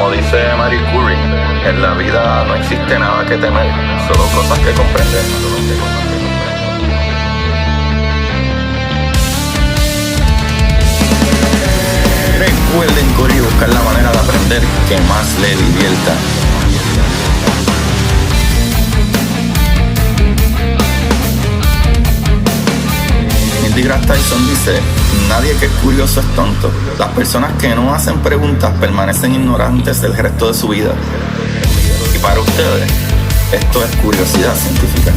Como dice Marie Curie, en la vida no existe nada que temer, solo cosas que comprender. Recuerden correr y buscar la manera de aprender que más le divierta. Neil deGrasse Tyson dice: nadie que es curioso es tonto. Las personas que no hacen preguntas permanecen ignorantes el resto de su vida. Y para ustedes, esto es curiosidad científica.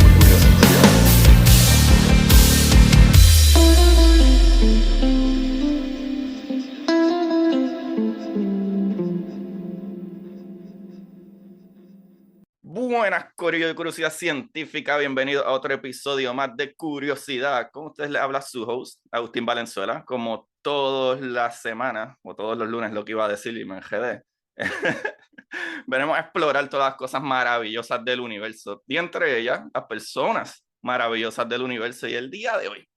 Buenas, corillo de Curiosidad Científica. Bienvenidos a otro episodio más de Curiosidad. Con ustedes les habla su host, Agustín Valenzuela. Como todas las semanas, o todos los lunes, lo que iba a decir y me enredé. Venimos a explorar todas las cosas maravillosas del universo. Y entre ellas, las personas maravillosas del universo. Y el día de hoy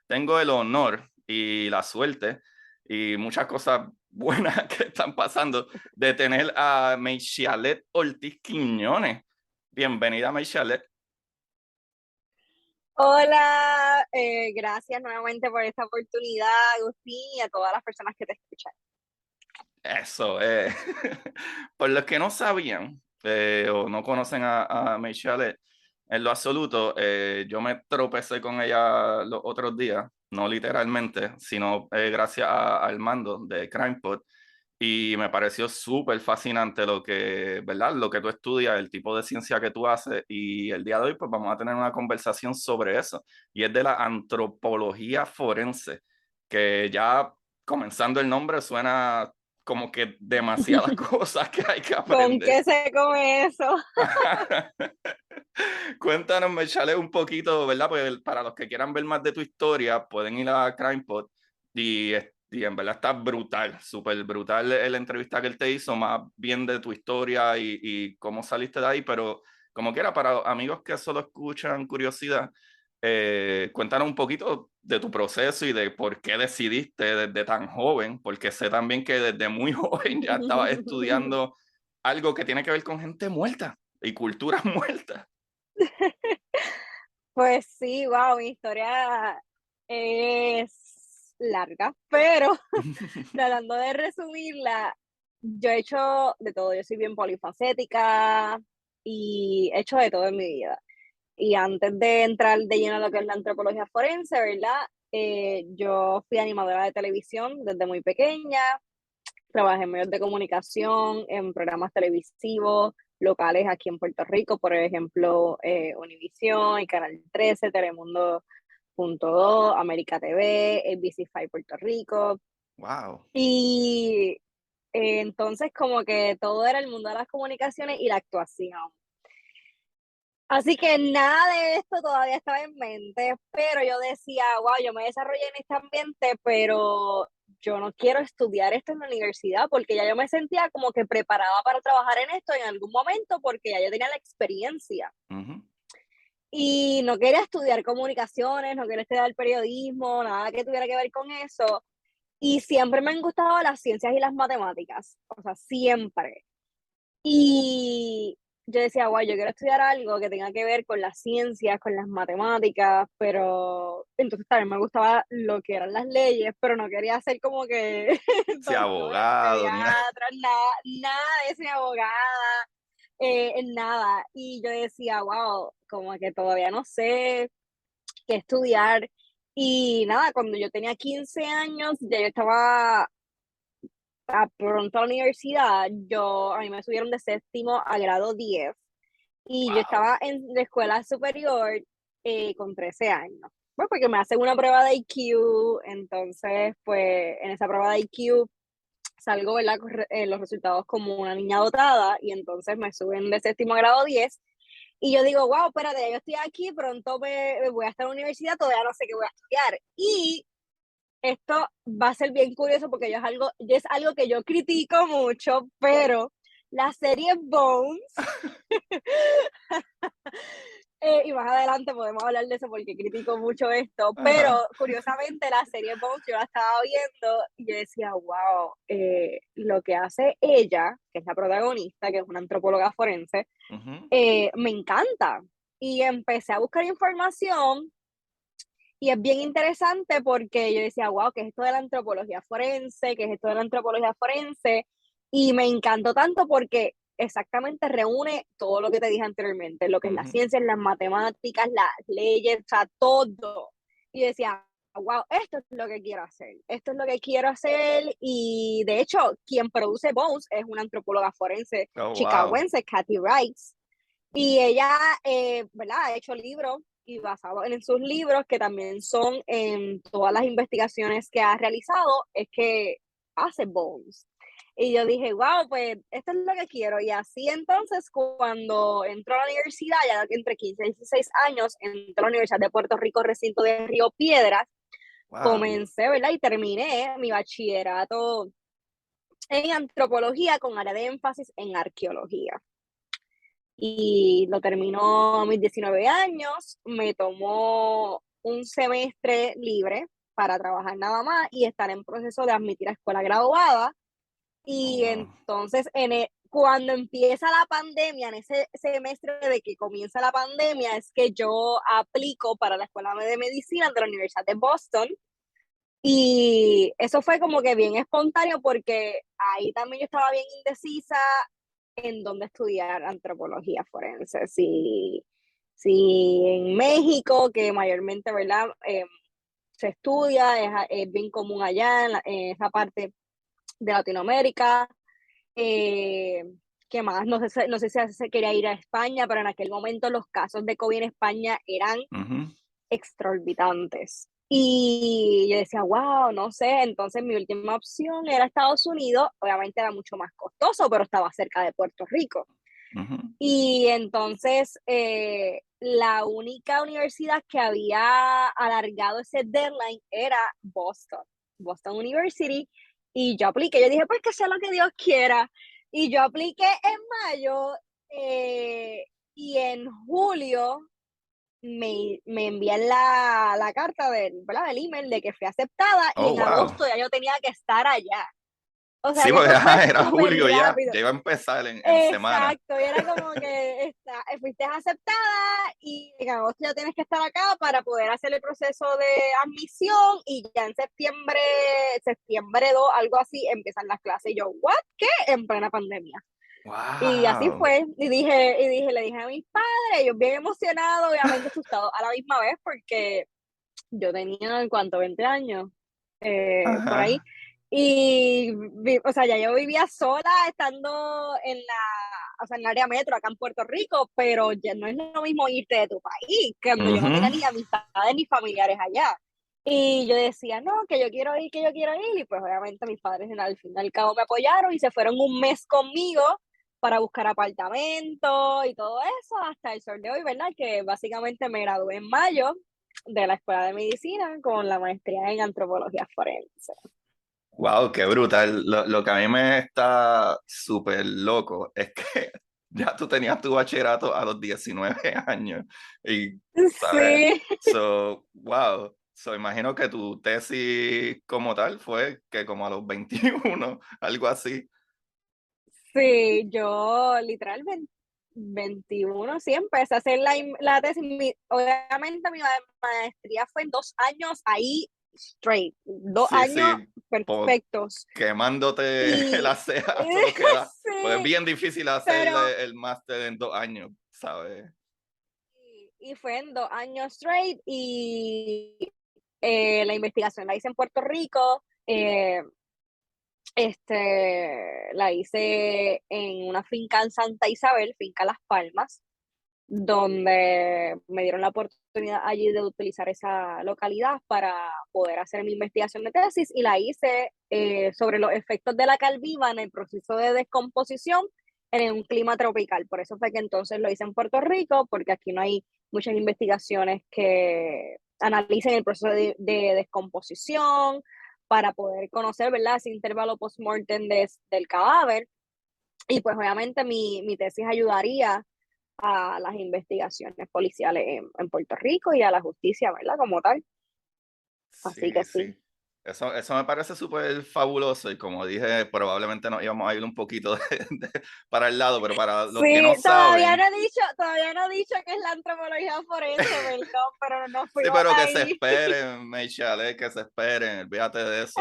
tengo el honor y la suerte y muchas cosas buenas que están pasando de tener a Meishalet Ortiz Quiñones. Bienvenida, Meishalet. Hola, gracias nuevamente por esta oportunidad, Agustín, y a todas las personas que te escuchan. Eso, por los que no sabían o no conocen a Meishalet en lo absoluto, yo me tropecé con ella los otros días, no literalmente, sino gracias a Armando de CrimePod, y me pareció súper fascinante lo que, ¿verdad? Lo que tú estudias, el tipo de ciencia que tú haces, y el día de hoy pues vamos a tener una conversación sobre eso, y es de la antropología forense, que ya comenzando el nombre suena como que demasiadas cosas que hay que aprender. ¿Con qué se come eso? Cuéntanos, Meishalet, un poquito, ¿verdad? Pues para los que quieran ver más de tu historia, pueden ir a CrimePod y en verdad está brutal, súper brutal la entrevista que él te hizo, más bien de tu historia y cómo saliste de ahí, pero como quiera, para amigos que solo escuchan curiosidad, cuéntanos un poquito de tu proceso y de por qué decidiste desde tan joven, porque sé también que desde muy joven ya estabas estudiando algo que tiene que ver con gente muerta y culturas muertas. Pues sí, wow, mi historia es larga, pero tratando de resumirla, yo he hecho de todo, yo soy bien polifacética y he hecho de todo en mi vida. Y antes de entrar de lleno a lo que es la antropología forense, ¿verdad? Yo fui animadora de televisión desde muy pequeña. Trabajé en medios de comunicación, en programas televisivos locales aquí en Puerto Rico, por ejemplo, Univisión, y Canal 13, Telemundo.2, América TV, ABC5 Puerto Rico. Wow. Y entonces como que todo era el mundo de las comunicaciones y la actuación. Así que nada de esto todavía estaba en mente, pero yo decía, wow, yo me desarrollé en este ambiente, pero yo no quiero estudiar esto en la universidad porque ya yo me sentía como que preparada para trabajar en esto en algún momento porque ya yo tenía la experiencia. Uh-huh. Y no quería estudiar comunicaciones, no quería estudiar periodismo, nada que tuviera que ver con eso. Y siempre me han gustado las ciencias y las matemáticas, o sea, siempre. Y yo decía, guau, yo quiero estudiar algo que tenga que ver con las ciencias, con las matemáticas, pero entonces también me gustaba lo que eran las leyes, pero no quería ser como que Sí, doctora, abogado, ni nada. pediatra, nada de eso, ni abogada, en nada. Y yo decía, wow, como que todavía no sé qué estudiar. Y nada, cuando yo tenía 15 años, ya yo estaba pronto a la universidad, a mí me subieron de séptimo a grado 10 y yo Wow. estaba en la escuela superior con 13 años. Pues porque me hacen una prueba de IQ, entonces pues en esa prueba de IQ salgo, ¿verdad? Los resultados como una niña dotada y entonces me suben de séptimo a grado 10 y yo digo, wow, espérate, ya yo estoy aquí, pronto me voy a estar en la universidad, todavía no sé qué voy a estudiar. Y esto va a ser bien curioso porque es algo que yo critico mucho, pero la serie Bones Y más adelante podemos hablar de eso porque critico mucho esto, Ajá. pero curiosamente la serie Bones yo la estaba viendo y yo decía, wow, lo que hace ella, que es la protagonista, que es una antropóloga forense, Ujú, me encanta. Y empecé a buscar información y es bien interesante porque yo decía, wow, ¿qué es esto de la antropología forense? ¿Qué es esto de la antropología forense? Y me encantó tanto porque exactamente reúne todo lo que te dije anteriormente, lo que es las ujú. ciencias, las matemáticas, las leyes, o sea, todo. Y decía, wow, esto es lo que quiero hacer, esto es lo que quiero hacer. Y de hecho, quien produce Bones es una antropóloga forense Oh, wow. chicagoense, Kathy Rice. Y ella, ¿verdad? Ha hecho libros y basado en sus libros, que también son en todas las investigaciones que ha realizado, es que hace Bones. Y yo dije, wow, pues esto es lo que quiero. Y así entonces, cuando entró a la universidad, ya entre 15 y 16 años, entró a la Universidad de Puerto Rico, recinto de Río Piedras, Wow. comencé, ¿verdad? Y terminé mi bachillerato en antropología con área de énfasis en arqueología y lo terminó a mis 19 años, me tomó un semestre libre para trabajar nada más y estar en proceso de admitir a escuela graduada. Oh, Y wow. entonces, cuando empieza la pandemia, en ese semestre de que comienza la pandemia, es que yo aplico para la Escuela de Medicina de la Universidad de Boston. Y eso fue como que bien espontáneo porque ahí también yo estaba bien indecisa en dónde estudiar antropología forense. Si en México, que mayormente, ¿verdad? Se estudia, es bien común allá en esa parte de Latinoamérica. Eh, ¿Qué más? No sé si se quería ir a España, pero en aquel momento los casos de COVID en España eran Ujú, exorbitantes. Y yo decía, wow, no sé, entonces mi última opción era Estados Unidos, obviamente era mucho más costoso, pero estaba cerca de Puerto Rico. ujú. Y entonces la única universidad que había alargado ese deadline era Boston, Boston University. Y yo apliqué, yo dije, pues que sea lo que Dios quiera. Y yo apliqué en mayo y en julio me envían la carta ¿verdad? Del email de que fui aceptada y Oh, en wow. agosto ya yo tenía que estar allá. O sea Sí, que porque eso fue ajá, era súper julio ya. rápido. Ya iba a empezar en semana. Exacto, y era como que fuiste aceptada y en agosto ya tienes que estar acá para poder hacer el proceso de admisión y ya en septiembre 2, algo así, empiezan las clases. Y yo, ¿what? ¿Qué? En plena pandemia. Y así Wow. fue, le dije a mis padres, ellos bien emocionados, obviamente asustados a la misma vez, porque yo tenía, ¿en cuánto? 20 años, por ahí. Ajá. Y, o sea, ya yo vivía sola estando o sea, en el área metro, acá en Puerto Rico, pero ya no es lo mismo irte de tu país, cuando yo no tenía Ujú. ni amistades ni familiares allá. Y yo decía, no, que yo quiero ir, que yo quiero ir. Y pues obviamente mis padres al fin y al cabo me apoyaron y se fueron un mes conmigo para buscar apartamento y todo eso, hasta el sol de hoy, ¿verdad? Que básicamente me gradué en mayo de la Escuela de Medicina con la maestría en antropología forense. Wow, qué brutal. Lo que a mí me está súper loco es que ya tú tenías tu bachillerato a los 19 años. Y, ¿sabes? Sí, So, wow. So, imagino que tu tesis como tal fue que como a los 21, algo así. sí, yo literalmente 21 sí empecé a hacer la tesis. Obviamente mi maestría fue en 2 años ahí straight, dos Sí, años sí, po- perfectos. quemándote la Y ceja a todo lo que da. Pues es sí, bien difícil hacer pero el máster en 2 años, ¿sabes? y fue en 2 años straight y la investigación la hice en Puerto Rico. La hice en una finca en Santa Isabel, finca Las Palmas, donde me dieron la oportunidad allí de utilizar esa localidad para poder hacer mi investigación de tesis y la hice sobre los efectos de la cal viva en el proceso de descomposición en un clima tropical. Por eso fue que entonces lo hice en Puerto Rico, porque aquí no hay muchas investigaciones que analicen el proceso de descomposición para poder conocer, ¿verdad?, ese intervalo post-mortem del cadáver. Y pues obviamente mi tesis ayudaría a las investigaciones policiales en Puerto Rico y a la justicia, ¿verdad? Como tal. Así Sí, que sí. sí. Eso me parece súper fabuloso y como dije, probablemente nos íbamos a ir un poquito para el lado, pero para los que no Sí, saben, todavía no he dicho que es la antropología forense, perdón, pero nos sí, fuimos pero que se ahí. esperen, Michelle, que se esperen, olvídate de eso.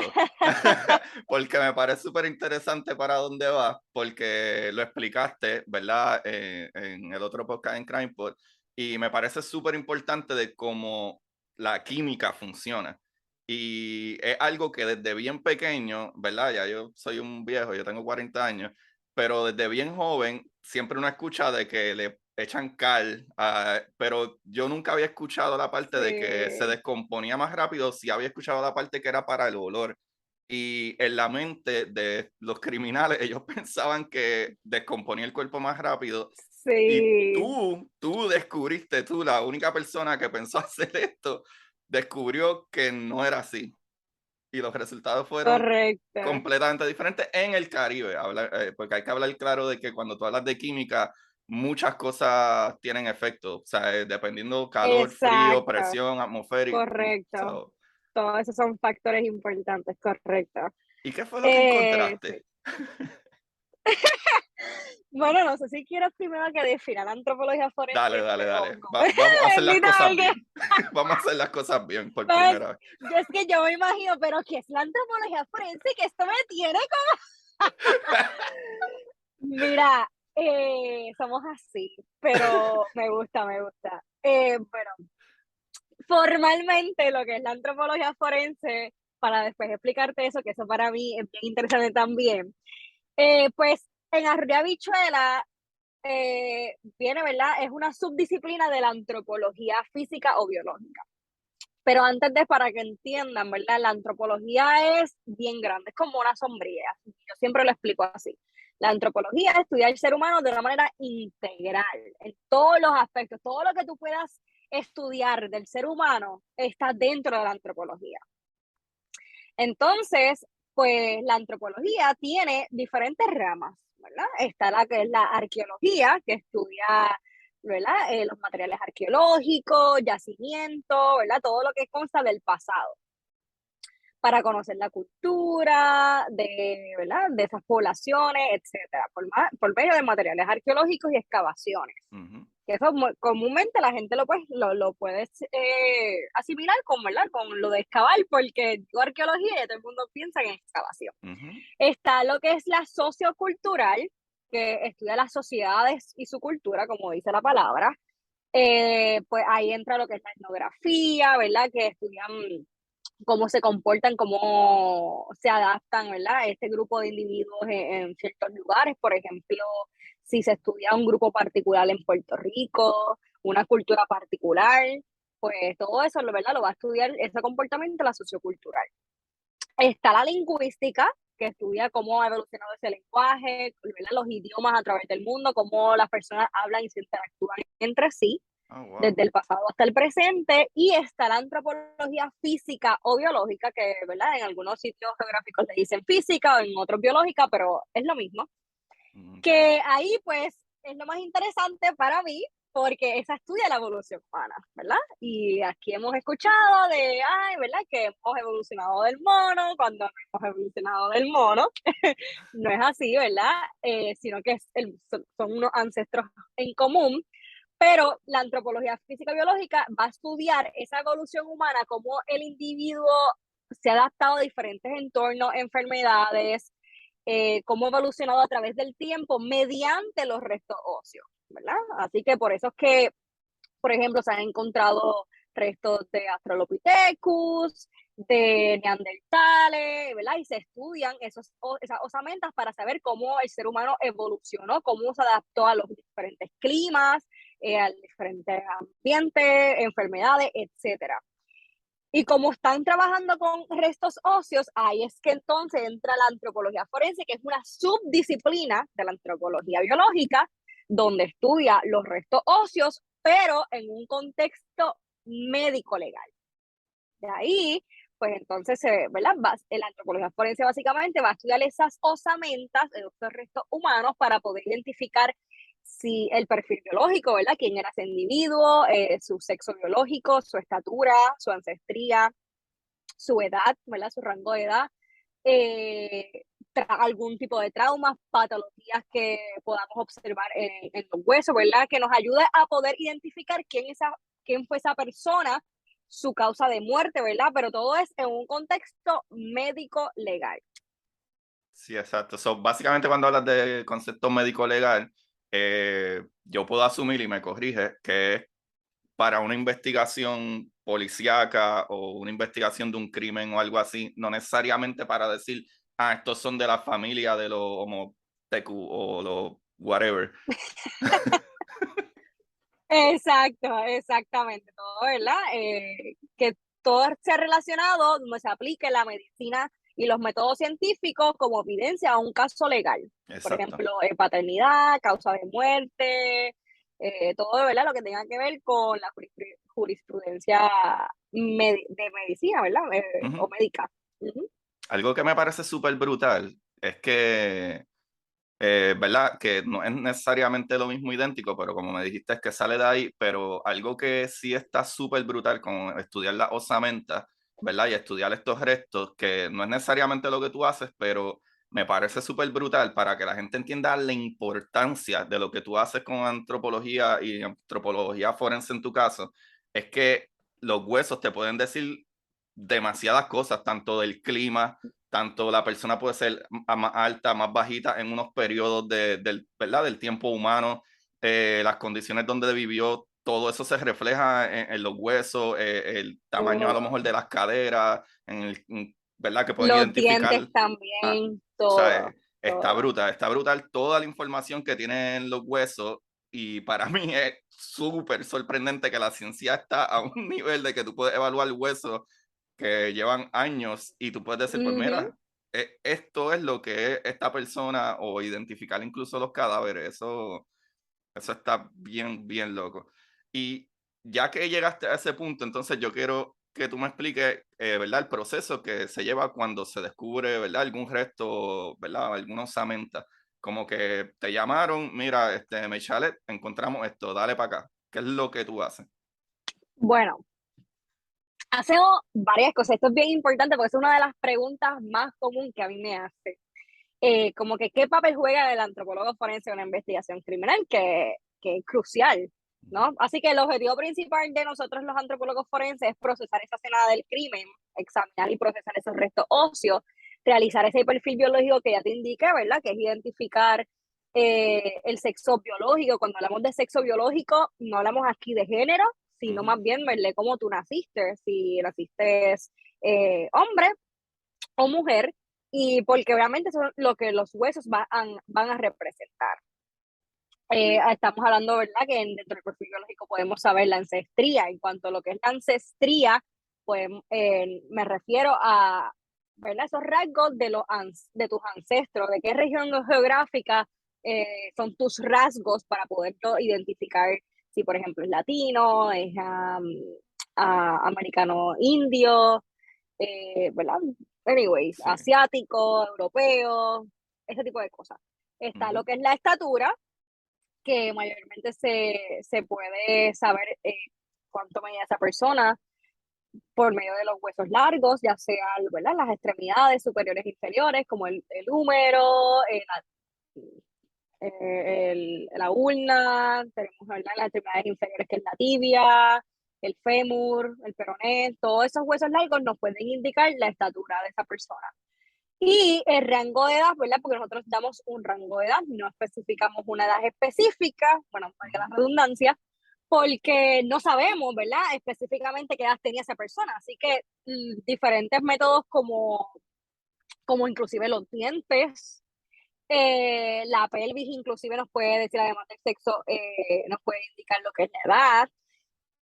Porque me parece súper interesante para dónde vas, porque lo explicaste, ¿verdad? En el otro podcast en CrimePod, y me parece súper importante de cómo la química funciona. Y es algo que desde bien pequeño, ¿verdad? Ya yo soy un viejo, yo tengo 40 años, pero desde bien joven siempre uno escucha de que le echan cal, pero yo nunca había escuchado la parte de que se Sí, descomponía más rápido, sí había escuchado la parte que era para el olor. Y en la mente de los criminales, ellos pensaban que descomponía el cuerpo más rápido. Y sí, tú descubriste, tú, la única persona que pensó hacer esto, descubrió que no era así. Y los resultados fueron correcto. completamente diferentes en el Caribe. Porque hay que hablar claro de que cuando tú hablas de química, muchas cosas tienen efecto. O sea, dependiendo calor, frío, Exacto, presión, atmosférica. correcto. Todos esos son factores importantes, correcto. ¿Y qué fue lo que Sí. encontraste? Bueno, no sé si quieres primero que defina la antropología forense Dale, dale, o dale. como Vamos a hacer las bendita cosas porque bien. Vamos a hacer las cosas bien por pues, primera vez. es que yo me imagino, pero ¿qué es la antropología forense? Que esto me tiene mira, somos así, pero me gusta, me gusta. Bueno, formalmente lo que es la antropología forense, para después explicarte eso, que eso para mí es bien interesante también, pues en Arroyo Habichuela viene, ¿verdad? Es una subdisciplina de la antropología física o biológica. Pero antes de, para que entiendan, ¿verdad? La antropología es bien grande, es como una sombrilla. Yo siempre lo explico así. La antropología es estudiar el ser humano de una manera integral, en todos los aspectos. Todo lo que tú puedas estudiar del ser humano está dentro de la antropología. Entonces, pues la antropología tiene diferentes ramas, ¿verdad? Está la que es la arqueología, que estudia, ¿verdad? Los materiales arqueológicos, yacimientos, ¿verdad? Todo lo que consta del pasado para conocer la cultura de, ¿verdad? De esas poblaciones, etcétera, por medio de materiales arqueológicos y excavaciones. Ujú, Que eso comúnmente la gente lo puede asimilar con, ¿verdad? Con lo de excavar, porque digo arqueología y todo el mundo piensa en excavación. ujú. Está lo que es la sociocultural, que estudia las sociedades y su cultura, como dice la palabra. Pues ahí entra lo que es la etnografía, ¿verdad? Que estudian cómo se comportan, cómo se adaptan, ¿verdad? Este grupo de individuos en ciertos lugares, por ejemplo, si se estudia un grupo particular en Puerto Rico, una cultura particular, pues todo eso, ¿verdad? Lo va a estudiar ese comportamiento, la sociocultural. Está la lingüística, que estudia cómo ha evolucionado ese lenguaje, ¿verdad? Los idiomas a través del mundo, cómo las personas hablan y se interactúan entre sí Oh, wow. desde el pasado hasta el presente, y está la antropología física o biológica, que, ¿verdad? En algunos sitios geográficos le dicen física o en otros biológica, pero es lo mismo, Okay. que ahí pues es lo más interesante para mí, porque esa estudia la evolución humana, ¿verdad? Y aquí hemos escuchado de, ay, ¿verdad? Que hemos evolucionado del mono, cuando no hemos evolucionado del mono, no es así, ¿verdad? Sino que son unos ancestros en común, pero la antropología física biológica va a estudiar esa evolución humana, cómo el individuo se ha adaptado a diferentes entornos, enfermedades, cómo ha evolucionado a través del tiempo mediante los restos óseos, ¿verdad? Así que por eso es que, por ejemplo, se han encontrado restos de Australopithecus, de neandertales, ¿verdad? Y se estudian esas osamentas para saber cómo el ser humano evolucionó, cómo se adaptó a los diferentes climas, a diferentes ambientes, enfermedades, etcétera. Y como están trabajando con restos óseos, ahí es que entonces entra la antropología forense, que es una subdisciplina de la antropología biológica, donde estudia los restos óseos, pero en un contexto médico-legal. De ahí, pues entonces, ¿verdad? La antropología forense básicamente va a estudiar esas osamentas, esos restos humanos, para poder identificar si el perfil biológico, ¿verdad? Quién era ese individuo, su sexo biológico, su estatura, su ancestría, su edad, ¿verdad? Su rango de edad, algún tipo de traumas, patologías que podamos observar en los huesos, ¿verdad? Que nos ayude a poder identificar quién fue esa persona, su causa de muerte, ¿verdad? Pero todo es en un contexto médico legal. Sí, exacto. So, básicamente cuando hablas de concepto médico-legal, yo puedo asumir, y me corrige, que es para una investigación policíaca o una investigación de un crimen o algo así, no necesariamente para decir, estos son de la familia de los Homo tecu o los whatever. Exacto, exactamente, todo, ¿verdad? Que todo sea relacionado, donde se aplique la medicina y los métodos científicos como evidencia a un caso legal. Por Exacto. ejemplo, paternidad, causa de muerte, todo, ¿verdad? Lo que tenga que ver con la jurisprudencia de medicina, ¿verdad? O Ujú. médica. Ujú. Algo que me parece súper brutal es que ¿verdad? Que no es necesariamente lo mismo idéntico, pero como me dijiste es que sale de ahí, pero algo que sí está súper brutal con estudiar la osamenta, ¿verdad? Y estudiar estos restos, que no es necesariamente lo que tú haces, pero me parece súper brutal para que la gente entienda la importancia de lo que tú haces con antropología y antropología forense en tu caso, es que los huesos te pueden decir demasiadas cosas, tanto del clima, tanto la persona puede ser más alta, más bajita en unos periodos ¿verdad? Del tiempo humano, las condiciones donde vivió, todo eso se refleja en los huesos, el tamaño a lo mejor de las caderas, ¿verdad? Que pueden Los identificar. dientes Ah, también, o sea, todo, todo. está brutal toda la información que tienen los huesos y para mí es súper sorprendente que la ciencia está a un nivel de que tú puedes evaluar huesos que llevan años y tú puedes decir, pues Ujú. mira, esto es lo que es esta persona o identificar incluso los cadáveres, eso está bien, bien loco. Y ya que llegaste a ese punto, entonces yo quiero que tú me expliques, ¿verdad? El proceso que se lleva cuando se descubre, ¿verdad? Algún resto, ¿verdad? Alguna osamenta. Como que te llamaron, mira, Mechalet, encontramos esto, dale para acá. ¿Qué es lo que tú haces? Bueno, hacemos varias cosas. Esto es bien importante porque es una de las preguntas más comunes que a mí me hace. Como que, ¿qué papel juega el antropólogo forense en una investigación criminal? Que es crucial, ¿no? Así que el objetivo principal de nosotros los antropólogos forenses es procesar esa escena del crimen, examinar y procesar esos restos óseos, realizar ese perfil biológico que ya te indiqué, ¿verdad? Que es identificar el sexo biológico. Cuando hablamos de sexo biológico, no hablamos aquí de género, sino Ujú, más bien verle cómo tú naciste, si naciste hombre o mujer, y porque obviamente son lo que los huesos van a representar. Estamos hablando, ¿verdad? Que dentro del perfil biológico podemos saber la ancestría. En cuanto a lo que es la ancestría, pues me refiero a, ¿verdad? Esos rasgos de tus ancestros, de qué región geográfica son tus rasgos para poder yo identificar si, por ejemplo, es latino, es americano indio, ¿verdad? Anyways, sí. asiático, europeo, ese tipo de cosas. Está Ujú, lo que es la estatura, que mayormente se puede saber cuánto mide esa persona por medio de los huesos largos, ya sea, ¿verdad? Las extremidades superiores e inferiores, como el húmero, la ulna, tenemos, ¿verdad? Las extremidades inferiores, que es la tibia, el fémur, el peroné, todos esos huesos largos nos pueden indicar la estatura de esa persona. Y el rango de edad, ¿verdad? Porque nosotros damos un rango de edad, no especificamos una edad específica, bueno, valga la ujú. redundancia, porque no sabemos, ¿verdad? Específicamente qué edad tenía esa persona. Así que diferentes métodos como inclusive los dientes, la pelvis inclusive nos puede decir, además del sexo, nos puede indicar lo que es la edad.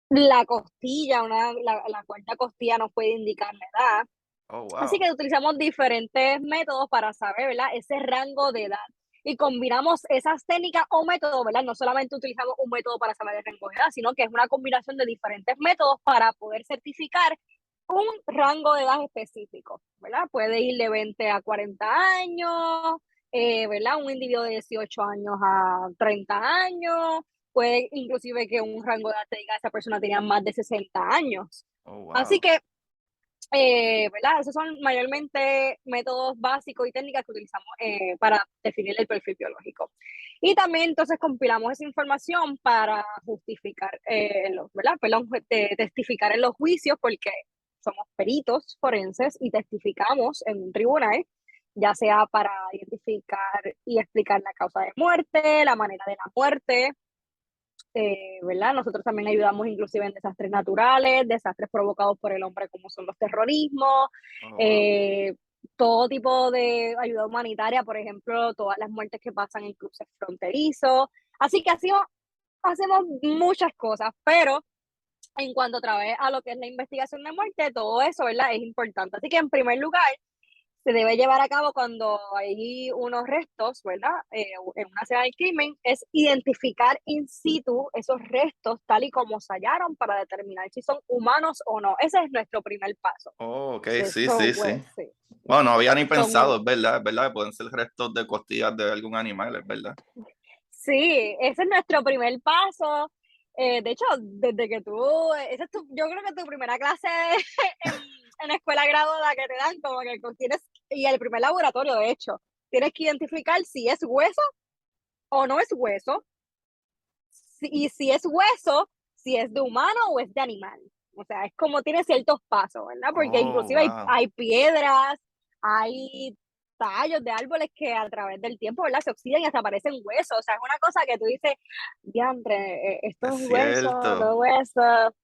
La costilla, la cuarta costilla nos puede indicar la edad. Oh, Así wow. que utilizamos diferentes métodos para saber, ¿verdad? Ese rango de edad. Y combinamos esas técnicas o métodos, ¿verdad? No solamente utilizamos un método para saber el rango de edad, sino que es una combinación de diferentes métodos para poder certificar un rango de edad específico, ¿verdad? Puede ir de 20 a 40 años, ¿verdad? Un individuo de 18 años a 30 años, puede inclusive que un rango de edad te diga esa persona tenía más de 60 años. Oh, Así wow. que, ¿verdad? Esos son mayormente métodos básicos y técnicas que utilizamos para definir el perfil biológico. Y también entonces compilamos esa información para justificar, ¿verdad? Perdón, testificar en los juicios porque somos peritos forenses y testificamos en un tribunal, ya sea para identificar y explicar la causa de muerte, la manera de la muerte, ¿verdad? Nosotros también ayudamos inclusive en desastres naturales, desastres provocados por el hombre como son los terrorismos, Oh, wow. eh, todo tipo de ayuda humanitaria, por ejemplo, todas las muertes que pasan en cruces fronterizos. Así que hacemos muchas cosas, pero en cuanto otra vez a lo que es la investigación de muerte, todo eso, ¿verdad? Es importante. Así que en primer lugar, se debe llevar a cabo cuando hay unos restos, ¿verdad? En una escena del crimen, es identificar in situ esos restos tal y como se hallaron para determinar si son humanos o no. Ese es nuestro primer paso. Oh, ok, sí, Eso, sí, pues, sí. sí. Bueno, no había ni pensado, Son, es verdad, pueden ser restos de costillas de algún animal, es verdad. sí, ese es nuestro primer paso. De hecho, desde que tú, esa es yo creo que tu primera clase en, en la escuela graduada que te dan, como que tienes, y el primer laboratorio, de hecho, tienes que identificar si es hueso o no es hueso, y si es hueso, si es de humano o es de animal. O sea, es como tiene ciertos pasos, ¿verdad? Porque Oh, inclusive wow. hay piedras, hay tallos de árboles que a través del tiempo, ¿verdad? Se oxidan y hasta aparecen huesos. O sea, es una cosa que tú dices, diantre, esto Es es hueso, cierto. no es hueso.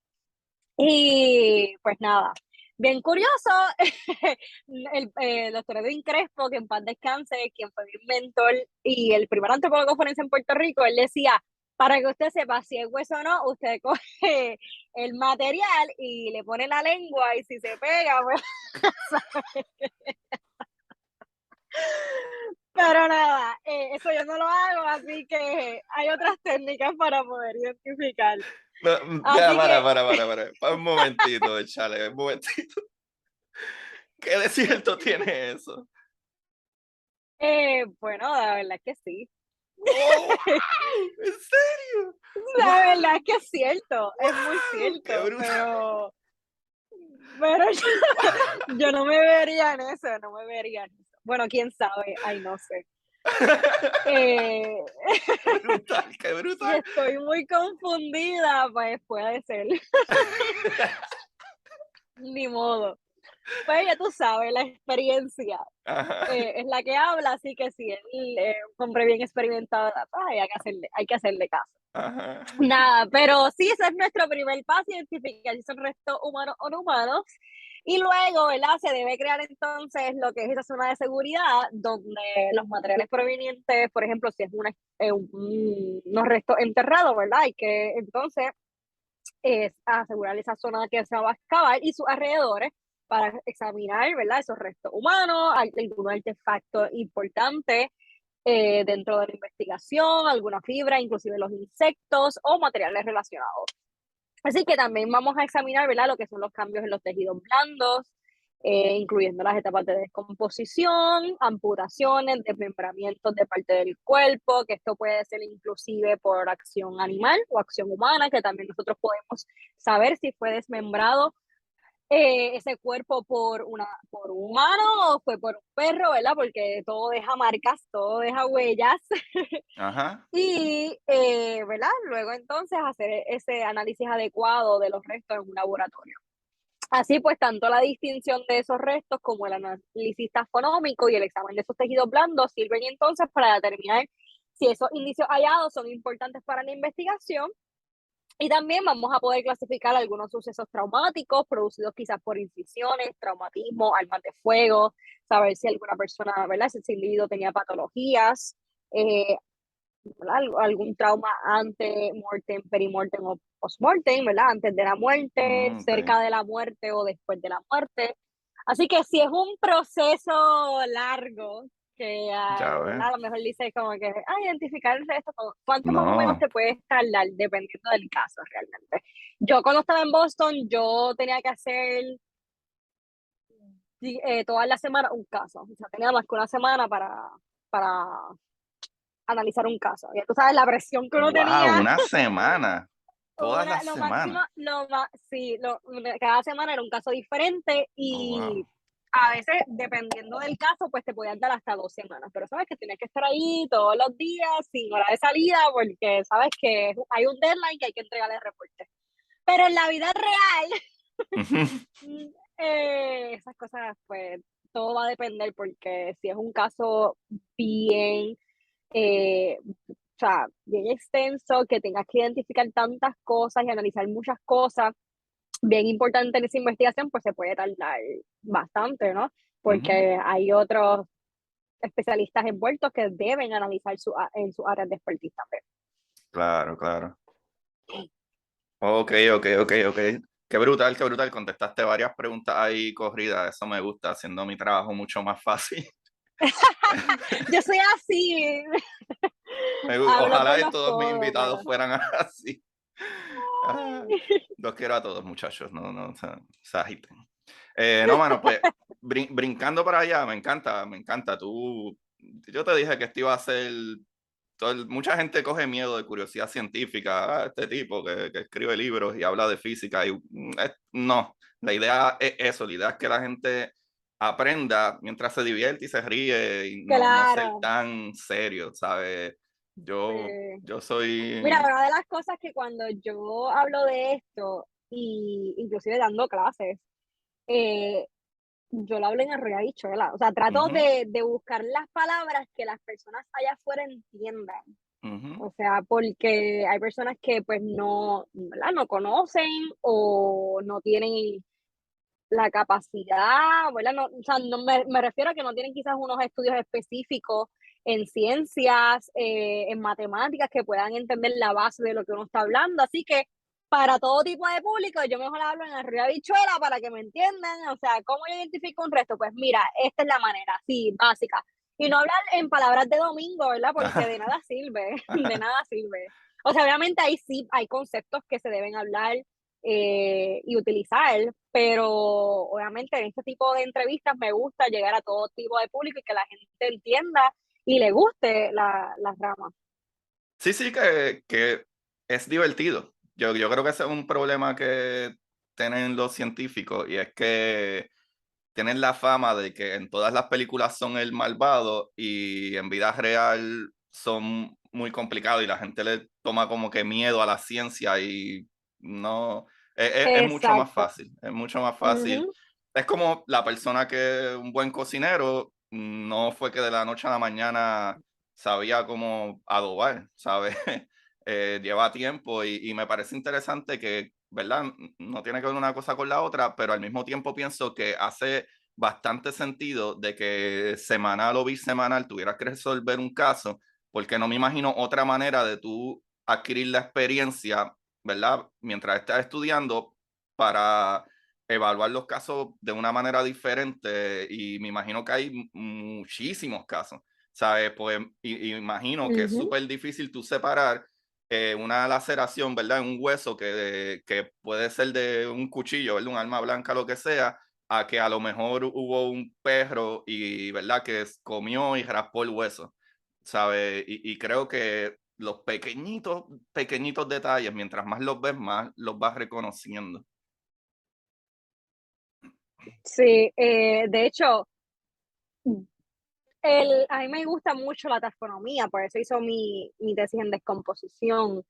Y pues nada, bien curioso, el doctor Edwin Crespo, que en paz descanse, quien fue mi mentor y el primer antropólogo forense en Puerto Rico, él decía, para que usted sepa si es hueso o no, usted coge el material y le pone la lengua y si se pega, pues, pero nada, eso yo no lo hago, así que hay otras técnicas para poder identificar. No, ya, Así que para un momentito, chale, un momentito. ¿Qué de cierto tiene eso? bueno, la verdad es que sí. Oh, wow, ¿en serio? La verdad Wow, es que es cierto, es muy wow, qué cierto, brutal. pero yo no me vería en eso, no me vería en eso. Bueno, quién sabe, ay, no sé. Eh, Qué brutal, qué si brutal. estoy muy confundida, pues puede ser, ni modo. Pues ya tú sabes, la experiencia Ajá, es la que habla, así que si él es un hombre bien experimentado, pues, hay que hacerle caso. ajá. Nada, pero sí, ese es nuestro primer paso, identificar si son restos humanos o no humanos. Y luego, ¿verdad? Se debe crear entonces lo que es esa zona de seguridad, donde los materiales provenientes, por ejemplo, si es unos restos enterrados, ¿verdad? Hay que entonces asegurar esa zona que se va a excavar y sus alrededores para examinar, ¿verdad? Esos restos humanos, algún artefacto importante dentro de la investigación, alguna fibra, inclusive los insectos o materiales relacionados. Así que también vamos a examinar, ¿verdad?, lo que son los cambios en los tejidos blandos, incluyendo las etapas de descomposición, amputaciones, desmembramientos de parte del cuerpo, que esto puede ser inclusive por acción animal o acción humana, que también nosotros podemos saber si fue desmembrado ese cuerpo por un humano o fue por un perro, ¿verdad? Porque todo deja marcas, todo deja huellas. Ajá. Y, ¿verdad? Luego entonces hacer ese análisis adecuado de los restos en un laboratorio. Así pues, tanto la distinción de esos restos como el análisis taxonómico y el examen de esos tejidos blandos sirven entonces para determinar si esos indicios hallados son importantes para la investigación y también vamos a poder clasificar algunos sucesos traumáticos producidos quizás por incisiones, traumatismo, armas de fuego, saber si alguna persona, ¿verdad? Si ese individuo tenía patologías, eh, ¿verdad? Algún trauma ante mortem, perimortem o postmortem, ¿verdad? Antes de la muerte, Mm, ok, cerca de la muerte o después de la muerte. Así que si es un proceso largo, que ya ¿verdad? ve. A lo mejor dice como que, identificar esto, ¿cuánto más o menos No, te puedes tardar dependiendo del caso realmente? Yo cuando estaba en Boston, yo tenía que hacer toda la semana un caso, o sea, tenía más que una semana para para analizar un caso. Ya tú sabes la presión que uno Wow, tenía. una semana, todas las Lo máximo, semanas. sí, cada semana era un caso diferente Oh, y wow. a veces, dependiendo del caso, pues te podían dar hasta 2 semanas, pero sabes que tienes que estar ahí todos los días sin hora de salida porque sabes que hay un deadline que hay que entregar el reporte. Pero en la vida real, mm, esas cosas, pues todo va a depender porque si es un caso bien o sea, bien extenso, que tengas que identificar tantas cosas y analizar muchas cosas, bien importante en esa investigación, pues se puede tardar bastante, ¿no? Ujú. Porque hay otros especialistas envueltos que deben analizar en sus áreas de expertise también. Claro, claro. Ok, ok, ok, ok. Qué brutal. Contestaste varias preguntas ahí corridas. Eso me gusta, haciendo mi trabajo mucho más fácil. Yo soy así, hablo por Ojalá y los todos mis invitados codos. fueran así. Ah, los quiero a todos, muchachos. No, no, se agiten. No, mano, pues brincando para allá, me encanta, me encanta. Yo te dije que esto iba a ser. Mucha gente coge miedo de curiosidad científica. Este tipo que escribe libros y habla de física. No, la idea es eso. La idea es que la gente aprenda mientras se divierte y se ríe y no ser Claro. tan serio, ¿sabes? Yo, Sí. yo Mira, soy. una de las cosas que cuando yo hablo de esto, y inclusive dando clases, eh, yo lo hablo en arroyo habichuela. O sea, trato Ujú, de buscar las palabras que las personas allá afuera entiendan. ujú, O sea, porque hay personas que pues no, ¿verdad? No conocen o no tienen la capacidad, ¿verdad? No, o sea, no me refiero a que no tienen quizás unos estudios específicos en ciencias, en matemáticas, que puedan entender la base de lo que uno está hablando. Así que para todo tipo de público, yo mejor hablo en arriba bichuela para que me entiendan. O sea, ¿cómo yo identifico un resto? Pues mira, esta es la manera, sí, básica. Y no hablar en palabras de domingo, ¿verdad? Porque de nada sirve, de nada sirve. O sea, obviamente ahí sí hay conceptos que se deben hablar y utilizar, pero obviamente en este tipo de entrevistas me gusta llegar a todo tipo de público y que la gente entienda y le guste las ramas. Sí, sí, que es divertido. Yo creo que ese es un problema que tienen los científicos y es que tienen la fama de que en todas las películas son el malvado y en vida real son muy complicados y la gente le toma como que miedo a la ciencia y no, es mucho más Exacto. fácil, es mucho más fácil. Ujú. Es como la persona que un buen cocinero no fue que de la noche a la mañana sabía cómo adobar, ¿sabes? Lleva tiempo y me parece interesante que, ¿verdad? No tiene que ver una cosa con la otra, pero al mismo tiempo pienso que hace bastante sentido de que semanal o bisemanal tuvieras que resolver un caso, porque no me imagino otra manera de tú adquirir la experiencia, ¿verdad? Mientras estás estudiando para evaluar los casos de una manera diferente y me imagino que hay muchísimos casos, ¿sabes? Pues y imagino que es Ujú. súper difícil tú separar una laceración, ¿verdad? En un hueso que puede ser de un cuchillo, ¿verdad? Un arma blanca, lo que sea, a que a lo mejor hubo un perro y, ¿verdad? Que comió y raspó el hueso, ¿sabes? Y creo que los pequeñitos, pequeñitos detalles, mientras más los ves, más los vas reconociendo. Sí, de hecho, a mí me gusta mucho la taxonomía, por eso hizo mi tesis en descomposición.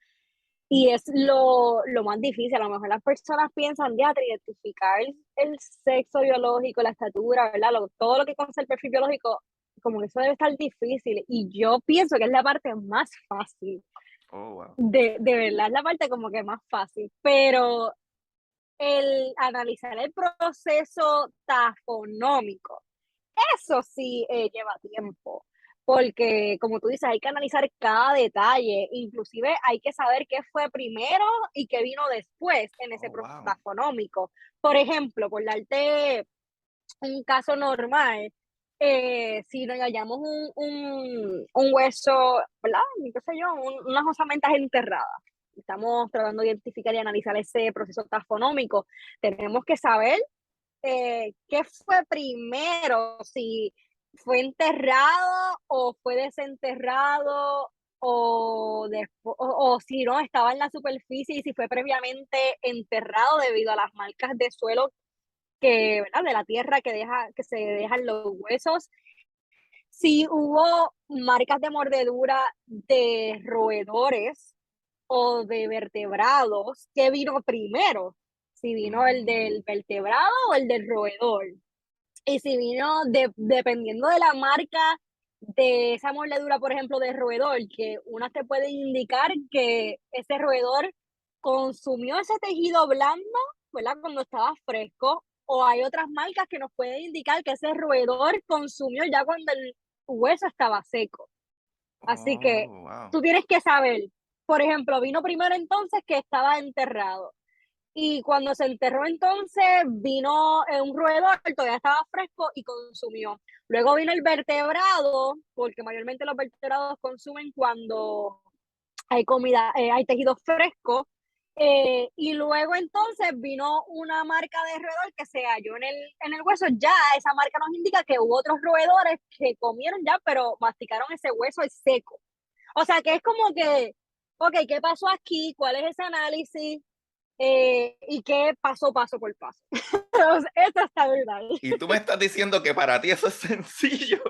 Y es lo más difícil. A lo mejor las personas piensan, ya, identificar el sexo biológico, la estatura, ¿verdad? Todo lo que consta el perfil biológico, como que eso debe estar difícil. Y yo pienso que es la parte más fácil. Oh, wow. De verdad, es la parte como que más fácil. Pero el analizar el proceso tafonómico, eso sí lleva tiempo, porque como tú dices, hay que analizar cada detalle, inclusive hay que saber qué fue primero y qué vino después en ese Oh, proceso wow. taxonómico. Por ejemplo, por darte un caso normal, si nos hallamos un hueso, ¿verdad? Qué sé yo, unas osamentas enterradas. Estamos tratando de identificar y analizar ese proceso taxonómico. Tenemos que saber qué fue primero, si fue enterrado o fue desenterrado o si no, estaba en la superficie y si fue previamente enterrado debido a las marcas de suelo que, ¿verdad? De la tierra que se dejan los huesos. Si hubo marcas de mordedura de roedores o de vertebrados, ¿qué vino primero? Si vino el Mm, del vertebrado o el del roedor. Y si vino dependiendo de la marca de esa mordedura, por ejemplo, de roedor, que una te puede indicar que ese roedor consumió ese tejido blando, ¿verdad? Cuando estaba fresco, o hay otras marcas que nos pueden indicar que ese roedor consumió ya cuando el hueso estaba seco. Así que oh, wow. tú tienes que saber, por ejemplo, vino primero entonces que estaba enterrado y cuando se enterró entonces vino un roedor, todavía estaba fresco y consumió. Luego vino el vertebrado, porque mayormente los vertebrados consumen cuando hay comida, hay tejido fresco. Y luego entonces vino una marca de roedor que se halló en el hueso. Ya esa marca nos indica que hubo otros roedores que comieron ya, pero masticaron ese hueso seco. O sea que es como que, ok, ¿qué pasó aquí? ¿Cuál es ese análisis? Y qué pasó paso por paso. Eso está verdad. Y tú me estás diciendo que para ti eso es sencillo.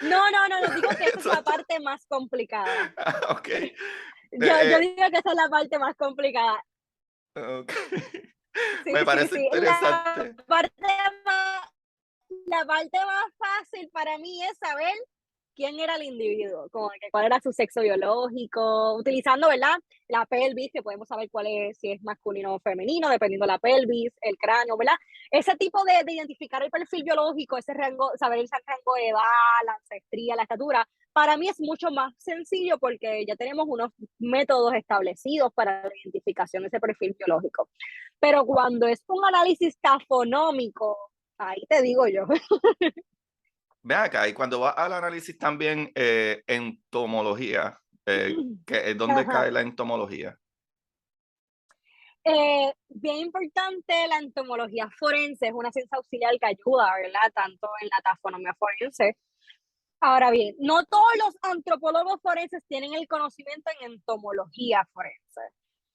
No, no, no, no, digo que esa es Eso la está... parte más complicada. Ok. Yo digo que esa es la parte más complicada. Ok. Me Sí, sí, parece sí. La interesante. parte más, la parte más fácil para mí es saber quién era el individuo, como que cuál era su sexo biológico, utilizando, ¿verdad? La pelvis, que podemos saber cuál es, si es masculino o femenino, dependiendo de la pelvis, el cráneo, ¿verdad? Ese tipo de identificar el perfil biológico, ese rango, saber el rango de edad, la ancestría, la estatura, para mí es mucho más sencillo porque ya tenemos unos métodos establecidos para la identificación de ese perfil biológico. Pero cuando es un análisis tafonómico, ahí te digo yo. Ve acá, y cuando vas al análisis también entomología, ¿dónde Ajá. cae la entomología? Bien importante, la entomología forense es una ciencia auxiliar que ayuda, ¿verdad? Tanto en la tafonomía forense. Ahora bien, no todos los antropólogos forenses tienen el conocimiento en entomología forense,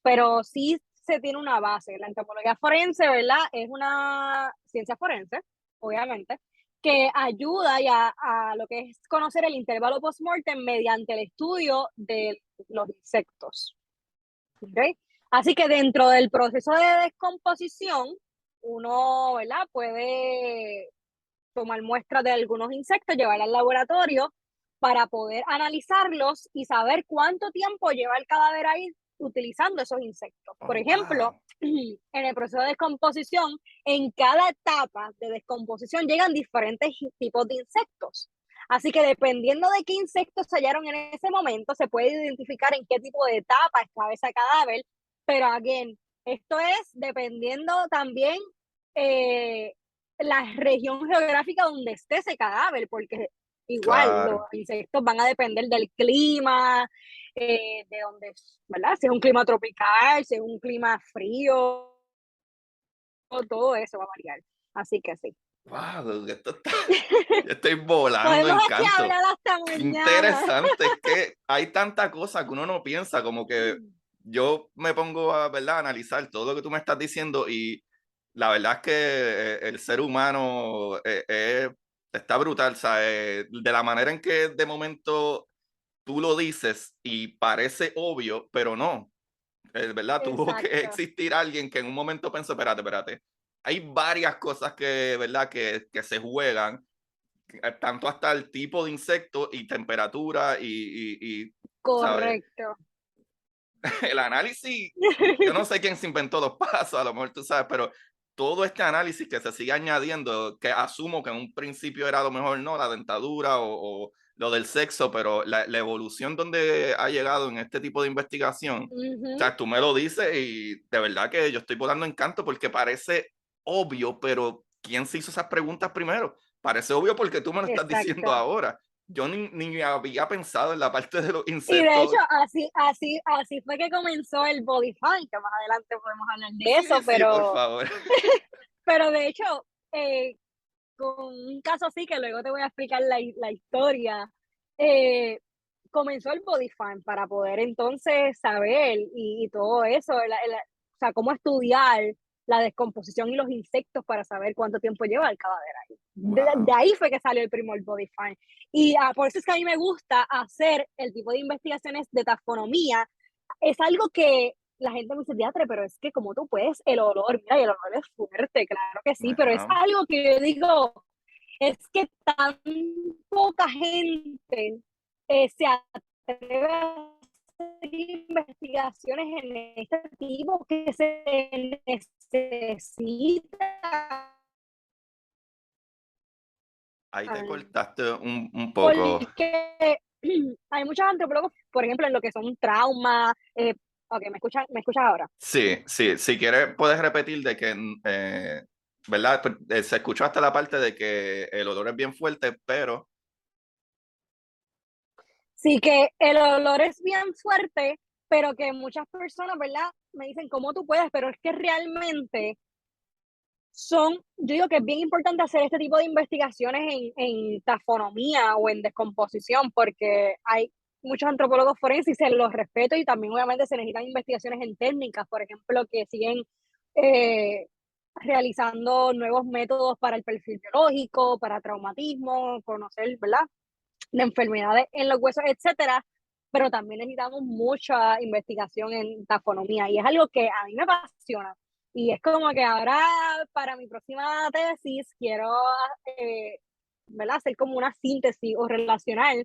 pero sí se tiene una base. La entomología forense, ¿verdad? Es una ciencia forense, obviamente, que ayuda ya a lo que es conocer el intervalo postmortem mediante el estudio de los insectos. ¿Okay? Así que dentro del proceso de descomposición, uno, ¿verdad? Puede tomar muestras de algunos insectos, llevar al laboratorio para poder analizarlos y saber cuánto tiempo lleva el cadáver ahí utilizando esos insectos. Por Oh, ejemplo, wow. en el proceso de descomposición, en cada etapa de descomposición llegan diferentes tipos de insectos. Así que dependiendo de qué insectos se hallaron en ese momento, se puede identificar en qué tipo de etapa estaba ese cadáver. Pero, again, esto es dependiendo también eh, la región geográfica donde esté ese cadáver, porque igual los Claro. insectos van a depender del clima, de donde, ¿verdad? Si es un clima tropical, si es un clima frío, todo eso va a variar. Así que sí. Wow, esto está... Yo estoy volando Podemos en aquí canto. hablar hasta Qué mañana. interesante, es que hay tanta cosa que uno no piensa, como que yo me pongo a, ¿verdad?, a analizar todo lo que tú me estás diciendo y la verdad es que el ser humano está brutal, ¿sabes? De la manera en que de momento tú lo dices y parece obvio, pero no, ¿verdad? Tuvo que Exacto, existir alguien que en un momento pensó, espérate, espérate, hay varias cosas que, ¿verdad?, que se juegan tanto hasta el tipo de insecto y temperatura ¿sabes? correcto. El análisis, yo no sé quién se inventó los pasos, a lo mejor tú sabes, pero todo este análisis que se sigue añadiendo, que asumo que en un principio era a lo mejor no, la dentadura o lo del sexo, pero la evolución donde ha llegado en este tipo de investigación, o Ujú, sea, tú me lo dices y de verdad que yo estoy volando en canto porque parece obvio, pero ¿quién se hizo esas preguntas primero? Parece obvio porque tú me lo estás diciendo exacto. ahora. Yo ni había pensado en la parte de los Y de hecho, insectos. así fue que comenzó el body funk, que más adelante podemos hablar de Sí, eso, sí, por favor. pero de hecho, eh, con un caso así, que luego te voy a explicar la historia, eh, comenzó el body farm para poder entonces saber y todo eso, o sea, cómo estudiar la descomposición y los insectos para saber cuánto tiempo lleva el cadáver ahí. De Wow. ahí fue que salió el primer body farm. Y por eso es que a mí me gusta hacer el tipo de investigaciones de taxonomía. Es algo que la gente me dice, teatre, pero es que como tú puedes, el olor, mira, y el olor es fuerte, claro que sí, pero es Ajá. algo que yo digo, es que tan poca gente se atreve a hacer investigaciones en este tipo que se necesita. Ahí te cortaste un poco. Porque hay muchos antropólogos, por ejemplo, en lo que son traumas. Ok, ¿me escuchas ahora? Sí, sí, si quieres puedes repetir de que, ¿verdad? Se escuchó hasta la parte de que el olor es bien fuerte, pero... Sí, que el olor es bien fuerte, pero que muchas personas, ¿verdad? Me dicen, ¿cómo tú puedes? Pero es que realmente yo digo que es bien importante hacer este tipo de investigaciones en taxonomía o en descomposición, porque hay muchos antropólogos forenses y se los respeto, y también obviamente se necesitan investigaciones en técnicas, por ejemplo, que siguen eh, realizando nuevos métodos para el perfil biológico, para traumatismo, conocer, ¿verdad?, de enfermedades en los huesos, etcétera, pero también necesitamos mucha investigación en taxonomía y es algo que a mí me apasiona. Y es como que ahora para mi próxima tesis quiero, eh, ¿verdad?, hacer como una síntesis o relacionar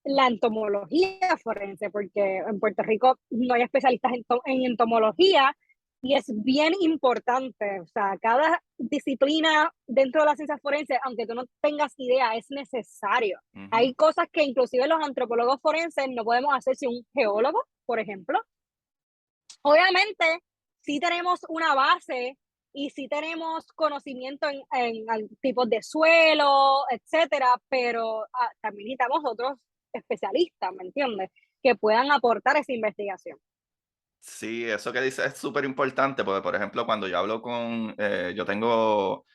la entomología forense, porque en Puerto Rico no hay especialistas en entomología y es bien importante. O sea, cada disciplina dentro de la ciencia forense, aunque tú no tengas idea, es necesario. Ujú. Hay cosas que inclusive los antropólogos forenses no podemos hacer sin un geólogo, por ejemplo. Obviamente, sí tenemos una base y sí tenemos conocimiento en tipos de suelo, etcétera, pero también necesitamos otros especialistas, ¿me entiendes?, que puedan aportar esa investigación. Sí, eso que dices es súper importante, porque por ejemplo, cuando yo hablo con, yo tengo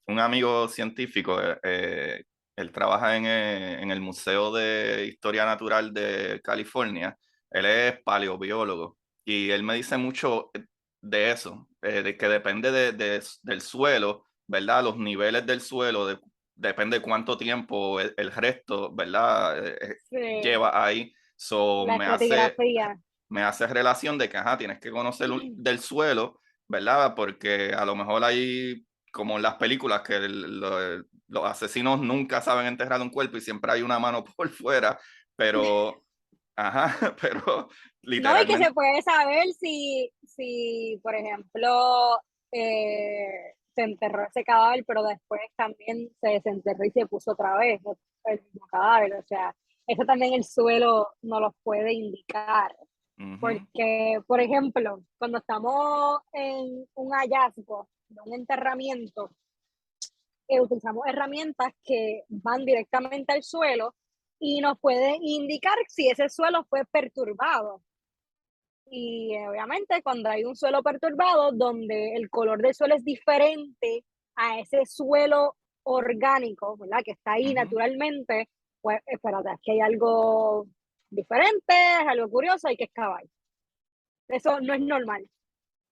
un amigo científico, él trabaja en el Museo de Historia Natural de California, él es paleobiólogo y él me dice mucho de eso, de que depende del suelo, ¿verdad? Los niveles del suelo, depende cuánto tiempo el resto, ¿verdad? Sí, Lleva ahí. So, la estratigrafía. me hace relación de que, ajá, tienes que conocer del suelo, ¿verdad? Porque a lo mejor hay, como en las películas, que los asesinos nunca saben enterrar un cuerpo y siempre hay una mano por fuera, pero, ajá, pero No, y que se literalmente, puede saber si por ejemplo, se enterró ese cadáver, pero después también se desenterró y se puso otra vez el mismo cadáver. O sea, eso también el suelo nos lo puede indicar. ujú, Porque, por ejemplo, cuando estamos en un hallazgo, de un enterramiento, utilizamos herramientas que van directamente al suelo y nos pueden indicar si ese suelo fue perturbado. Y obviamente cuando hay un suelo perturbado, donde el color del suelo es diferente a ese suelo orgánico, ¿verdad?, que está ahí ujú. naturalmente, pues espérate, aquí hay algo diferente, es algo curioso, hay que excavar. Eso no es normal.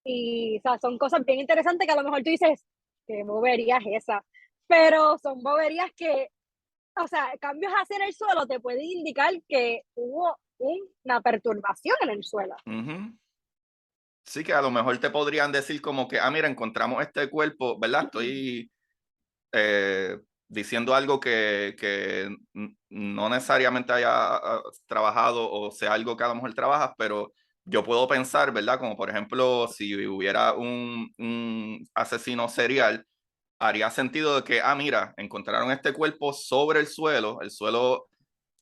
Y, o sea, son cosas bien interesantes que a lo mejor tú dices, ¿qué bobería es esa? Pero son boberías que, o sea, cambios así en el suelo te pueden indicar que hubo una perturbación en el suelo. Ujú. Sí, que a lo mejor te podrían decir como que, ah, mira, encontramos este cuerpo, ¿verdad? Estoy diciendo algo que no necesariamente haya trabajado o sea algo que a lo mejor trabajas, pero yo puedo pensar, ¿verdad? Como por ejemplo, si hubiera un asesino serial, haría sentido de que, ah, mira, encontraron este cuerpo sobre el suelo, ¿verdad?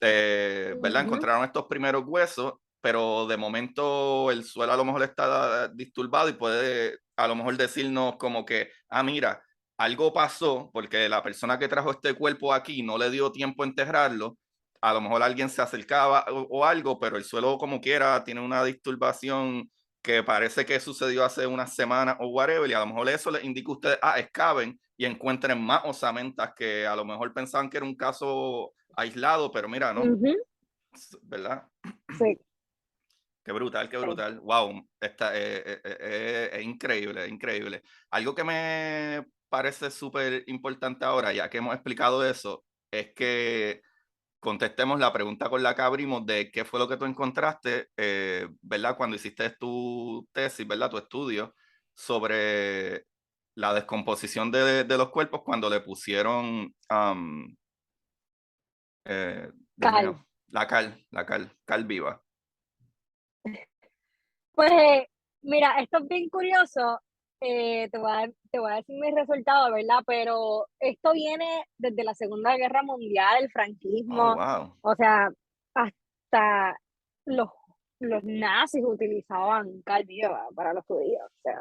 Ujú. Encontraron estos primeros huesos, pero de momento el suelo a lo mejor está disturbado y puede a lo mejor decirnos como que, ah, mira, algo pasó porque la persona que trajo este cuerpo aquí no le dio tiempo a enterrarlo. A lo mejor alguien se acercaba o algo, pero el suelo como quiera tiene una disturbación que parece que sucedió hace unas semanas o whatever, y a lo mejor eso les indica a ustedes, excaven y encuentren más osamentas que a lo mejor pensaban que era un caso aislado, pero mira, ¿no? Ujú, ¿Verdad? sí, Qué brutal, qué sí. brutal. Wow, es increíble, es increíble. Algo que me parece súper importante ahora, ya que hemos explicado eso, es que contestemos la pregunta con la que abrimos de qué fue lo que tú encontraste, ¿verdad? Cuando hiciste tu tesis, ¿verdad? Tu estudio sobre la descomposición de los cuerpos cuando le pusieron, Dios Cal. mío, cal viva. Pues mira, esto es bien curioso. Te voy a decir mis resultados, ¿verdad? Pero esto viene desde la Segunda Guerra Mundial, el Oh, franquismo, wow. o sea, hasta los, los nazis utilizaban cal viva para los judíos, o sea,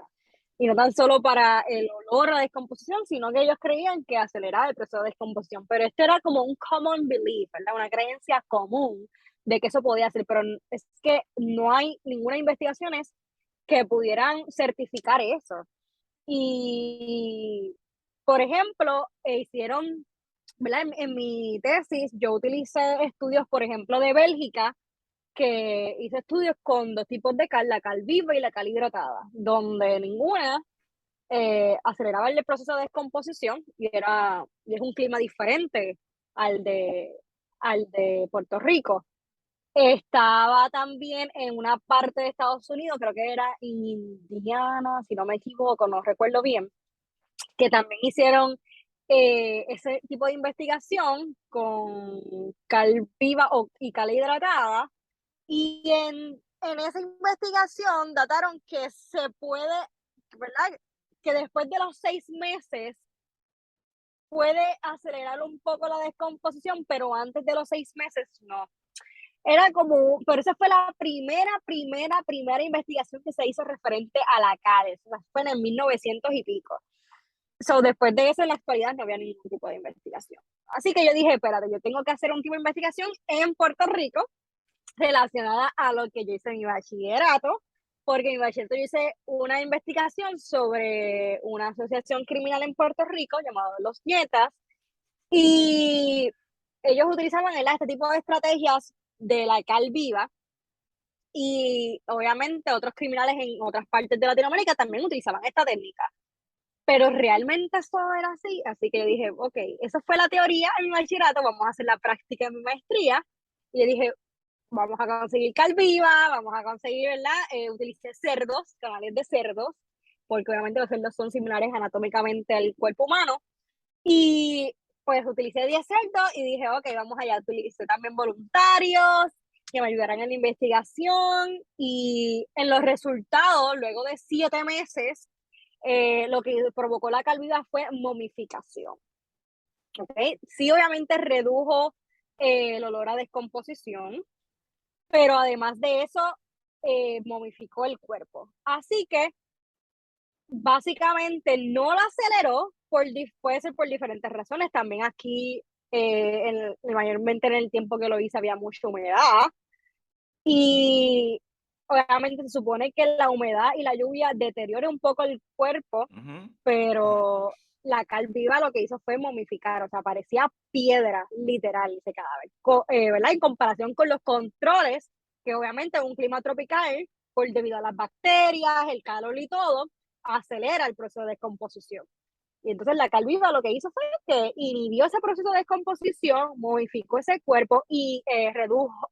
y no tan solo para el olor a descomposición, sino que ellos creían que aceleraba el proceso de descomposición, pero esto era como un common belief, ¿verdad? Una creencia común de que eso podía ser, pero es que no hay ninguna investigación que pudieran certificar eso. Y, por ejemplo, hicieron, ¿verdad? En mi tesis yo utilicé estudios, por ejemplo, de Bélgica, que hice estudios con dos tipos de cal, la cal viva y la cal hidratada, donde ninguna aceleraba el proceso de descomposición y es un clima diferente al de, al de Puerto Rico. Estaba también en una parte de Estados Unidos, creo que era Indiana, si no me equivoco, no recuerdo bien, que también hicieron ese tipo de investigación con cal viva y cal hidratada. Y en esa investigación dataron que se puede, ¿verdad? Que después de los 6 meses puede acelerar un poco la descomposición, pero antes de los 6 meses no. Era como, pero esa fue la primera investigación que se hizo referente a la CARES. Fue en el 1900 y pico. So, después de eso, en la actualidad no había ningún tipo de investigación. Así que yo dije, espérate, yo tengo que hacer un tipo de investigación en Puerto Rico relacionada a lo que yo hice en mi bachillerato, porque en mi bachillerato yo hice una investigación sobre una asociación criminal en Puerto Rico llamada Los Nietas, y ellos utilizaban este tipo de estrategias de la cal viva, y obviamente otros criminales en otras partes de Latinoamérica también utilizaban esta técnica. Pero realmente eso era así, así que dije, ok, eso fue la teoría en mi bachillerato, vamos a hacer la práctica en mi maestría. Y yo dije, vamos a conseguir cal viva, vamos a conseguir, ¿verdad? Utilicé cerdos, canales de cerdos, porque obviamente los cerdos son similares anatómicamente al cuerpo humano. Y pues utilicé 10 cerdos y dije, ok, vamos allá. Utilicé también voluntarios que me ayudaran en la investigación, y en los resultados, luego de 7 meses, lo que provocó la calvidad fue momificación. ¿Okay? Sí, obviamente redujo el olor a descomposición, pero además de eso, momificó el cuerpo. Así que básicamente no lo aceleró, puede ser por diferentes razones. También aquí, mayormente en el tiempo que lo hice, había mucha humedad. Y obviamente se supone que la humedad y la lluvia deteriore un poco el cuerpo, Ujú. pero la cal viva lo que hizo fue momificar, o sea, parecía piedra, literal, ese cadáver, ¿verdad? En comparación con los controles, que obviamente en un clima tropical, debido a las bacterias, el calor y todo, acelera el proceso de descomposición. Y entonces la cal viva lo que hizo fue que inhibió ese proceso de descomposición, modificó ese cuerpo y redujo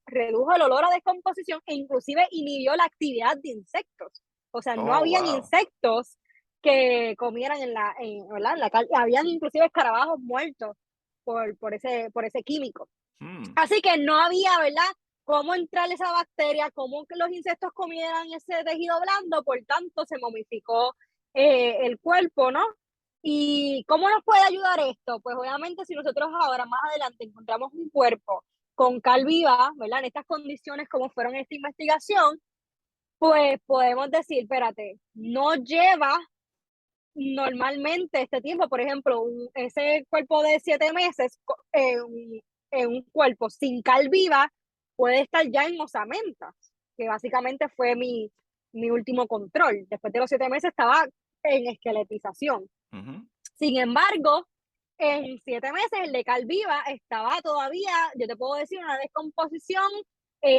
el olor a descomposición, e inclusive inhibió la actividad de insectos. O sea, no Oh, habían wow. insectos que comieran ¿verdad? En la cal, habían inclusive escarabajos muertos por ese químico. Hmm. Así que no había, ¿verdad? Cómo entrar esa bacteria, cómo que los insectos comieran ese tejido blando, por tanto se momificó el cuerpo, ¿no? ¿Y cómo nos puede ayudar esto? Pues obviamente si nosotros ahora más adelante encontramos un cuerpo con cal viva, ¿verdad? En estas condiciones como fueron esta investigación, pues podemos decir, espérate, no lleva normalmente este tiempo, por ejemplo, ese cuerpo de 7 meses en un cuerpo sin cal viva puede estar ya en osamentas, que básicamente fue mi último control. Después de los 7 meses estaba en esqueletización. Sin embargo, en 7 meses el de Calviva estaba todavía, yo te puedo decir, una descomposición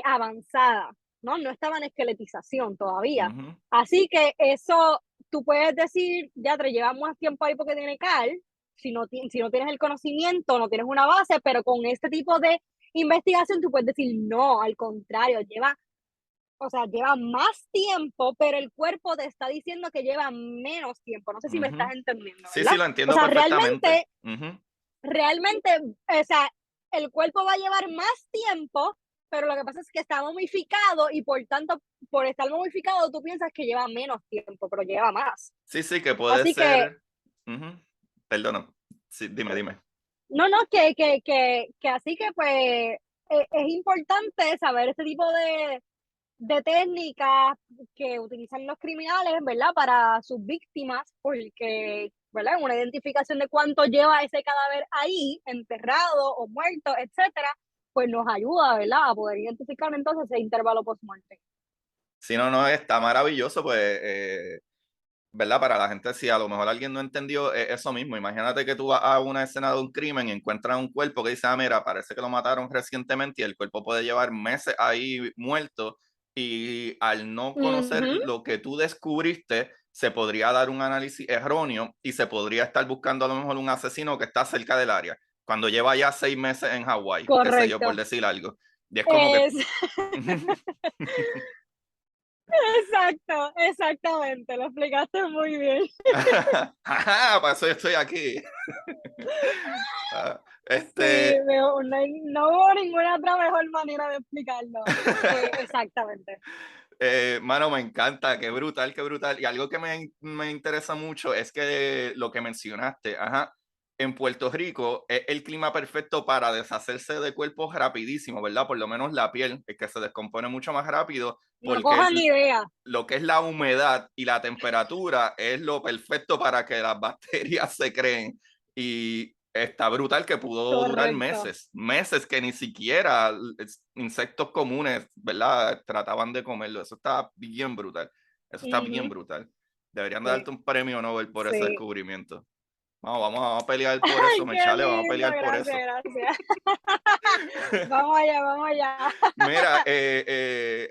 avanzada, ¿no? No estaba en esqueletización todavía. Así que eso, tú puedes decir, ya te lleva más tiempo ahí porque tiene cal, si no tienes el conocimiento, no tienes una base, pero con este tipo de investigación tú puedes decir, no, al contrario, lleva más tiempo, pero el cuerpo te está diciendo que lleva menos tiempo. No sé si me estás entendiendo, Sí, ¿verdad? sí, lo O entiendo sea, perfectamente. realmente, o sea, el cuerpo va a llevar más tiempo, pero lo que pasa es que está momificado y por tanto, por estar momificado, tú piensas que lleva menos tiempo, pero lleva más. Sí, sí, que puede Así que, ser. Perdona. Sí, dime. no, que así que pues es importante saber este tipo de técnicas que utilizan los criminales, ¿verdad? Para sus víctimas, porque, ¿verdad? Una identificación de cuánto lleva ese cadáver ahí, enterrado o muerto, etcétera, pues nos ayuda, ¿verdad? A poder identificar entonces ese intervalo post-muerte. Sí, no, está maravilloso, pues, ¿verdad? Para la gente, si a lo mejor alguien no entendió eso mismo, imagínate que tú vas a una escena de un crimen y encuentras un cuerpo que dice, mira, parece que lo mataron recientemente y el cuerpo puede llevar meses ahí muerto y al no conocer lo que tú descubriste, se podría dar un análisis erróneo y se podría estar buscando a lo mejor un asesino que está cerca del área, cuando lleva ya 6 meses en Hawái, qué sé yo, por Correcto. decir algo. Y es como que... Es... Exacto, exactamente, lo explicaste muy bien. Ajá, para eso yo estoy aquí. Sí, Este, no hubo ninguna otra mejor manera de explicarlo. Exactamente. mano, me encanta, qué brutal, qué brutal. Y algo que me interesa mucho es que lo que mencionaste, ajá, en Puerto Rico es el clima perfecto para deshacerse de cuerpos rapidísimo, ¿verdad? Por lo menos la piel, es que se descompone mucho más rápido, No porque cojan idea. lo que es la humedad y la temperatura es lo perfecto para que las bacterias se creen. Y está brutal que pudo durar Correcto. meses, meses que ni siquiera insectos comunes, ¿verdad? Trataban de comerlo. Eso está bien brutal. Eso está bien Ujú. brutal. Deberían Sí, darte un premio Nobel por ese sí. descubrimiento. Vamos a pelear por eso, Ay, qué Mechale, vamos a lindo, pelear por gracias, eso. gracias. Vamos allá, vamos allá. Mira,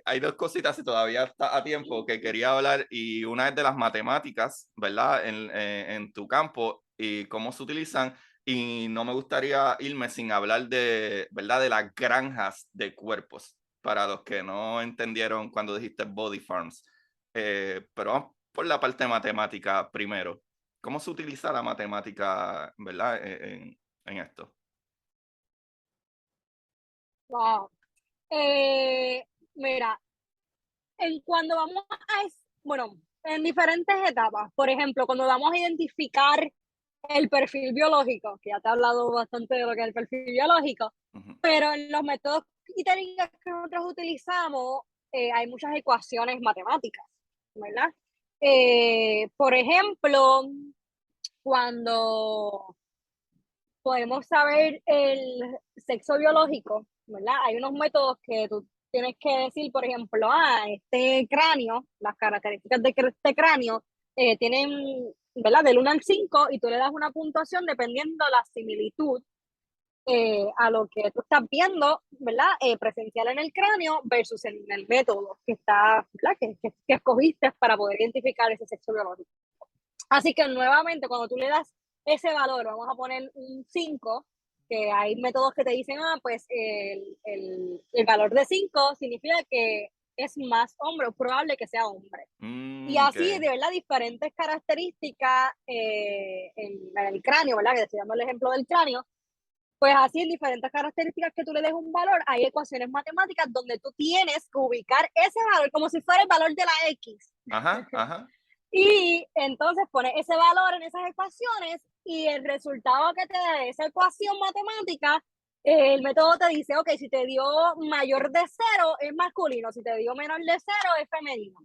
hay dos cositas y todavía está a tiempo que quería hablar y una es de las matemáticas, ¿verdad? En tu campo y cómo se utilizan y no me gustaría irme sin hablar de, ¿verdad? De las granjas de cuerpos, para los que no entendieron cuando dijiste body farms. Pero vamos por la parte matemática primero. ¿Cómo se utiliza la matemática, ¿verdad? En esto. Wow. Eh, Mira, cuando vamos bueno, en diferentes etapas, por ejemplo, cuando vamos a identificar el perfil biológico, que ya te he hablado bastante de lo que es el perfil biológico, Ujú. pero en los métodos y técnicas que nosotros utilizamos hay muchas ecuaciones matemáticas, ¿verdad? Por ejemplo, cuando podemos saber el sexo biológico, ¿verdad? Hay unos métodos que tú tienes que decir, por ejemplo, este cráneo, las características de este cráneo tienen, ¿verdad? Del 1 al 5 y tú le das una puntuación dependiendo la similitud a lo que tú estás viendo, ¿verdad? Presencial en el cráneo versus en el método que está, ¿verdad? Que escogiste para poder identificar ese sexo biológico. Así que nuevamente, cuando tú le das ese valor, vamos a poner un 5, que hay métodos que te dicen, pues el valor de 5 significa que es más hombre, o probable que sea hombre. Y Mm, ok. así, de verdad, diferentes características en el cráneo, ¿verdad? Que estoy dando el ejemplo del cráneo, pues así en diferentes características que tú le des un valor, hay ecuaciones matemáticas donde tú tienes que ubicar ese valor como si fuera el valor de la X. Ajá, ajá. Y entonces pones ese valor en esas ecuaciones y el resultado que te da esa ecuación matemática, el método te dice, ok, si te dio mayor de cero es masculino, si te dio menor de cero es femenino,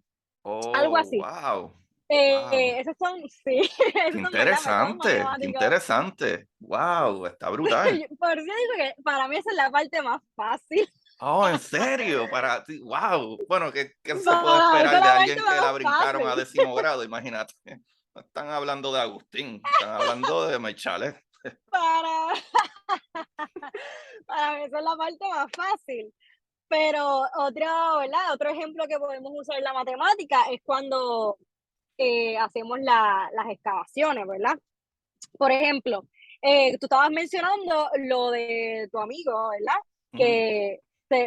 algo Oh, así. wow. Wow. Esos son, sí, Qué esos son, ¿verdad? Métodos interesante, qué matemáticos. interesante. Wow, está brutal. Por eso digo que para mí esa es la parte más fácil. Oh, ¿en serio? Para ti, wow. Bueno, ¿qué se puede Esa es esperar de la parte alguien que más la brincaron a fácil. 10.º grado? Imagínate. No están hablando de Agustín, están hablando de Maychalet. Para, para mí esa es la parte más fácil. Pero otro, ¿verdad? Otro ejemplo que podemos usar en la matemática es cuando hacemos las excavaciones, ¿verdad? Por ejemplo, tú estabas mencionando lo de tu amigo, ¿verdad? Ujú, Que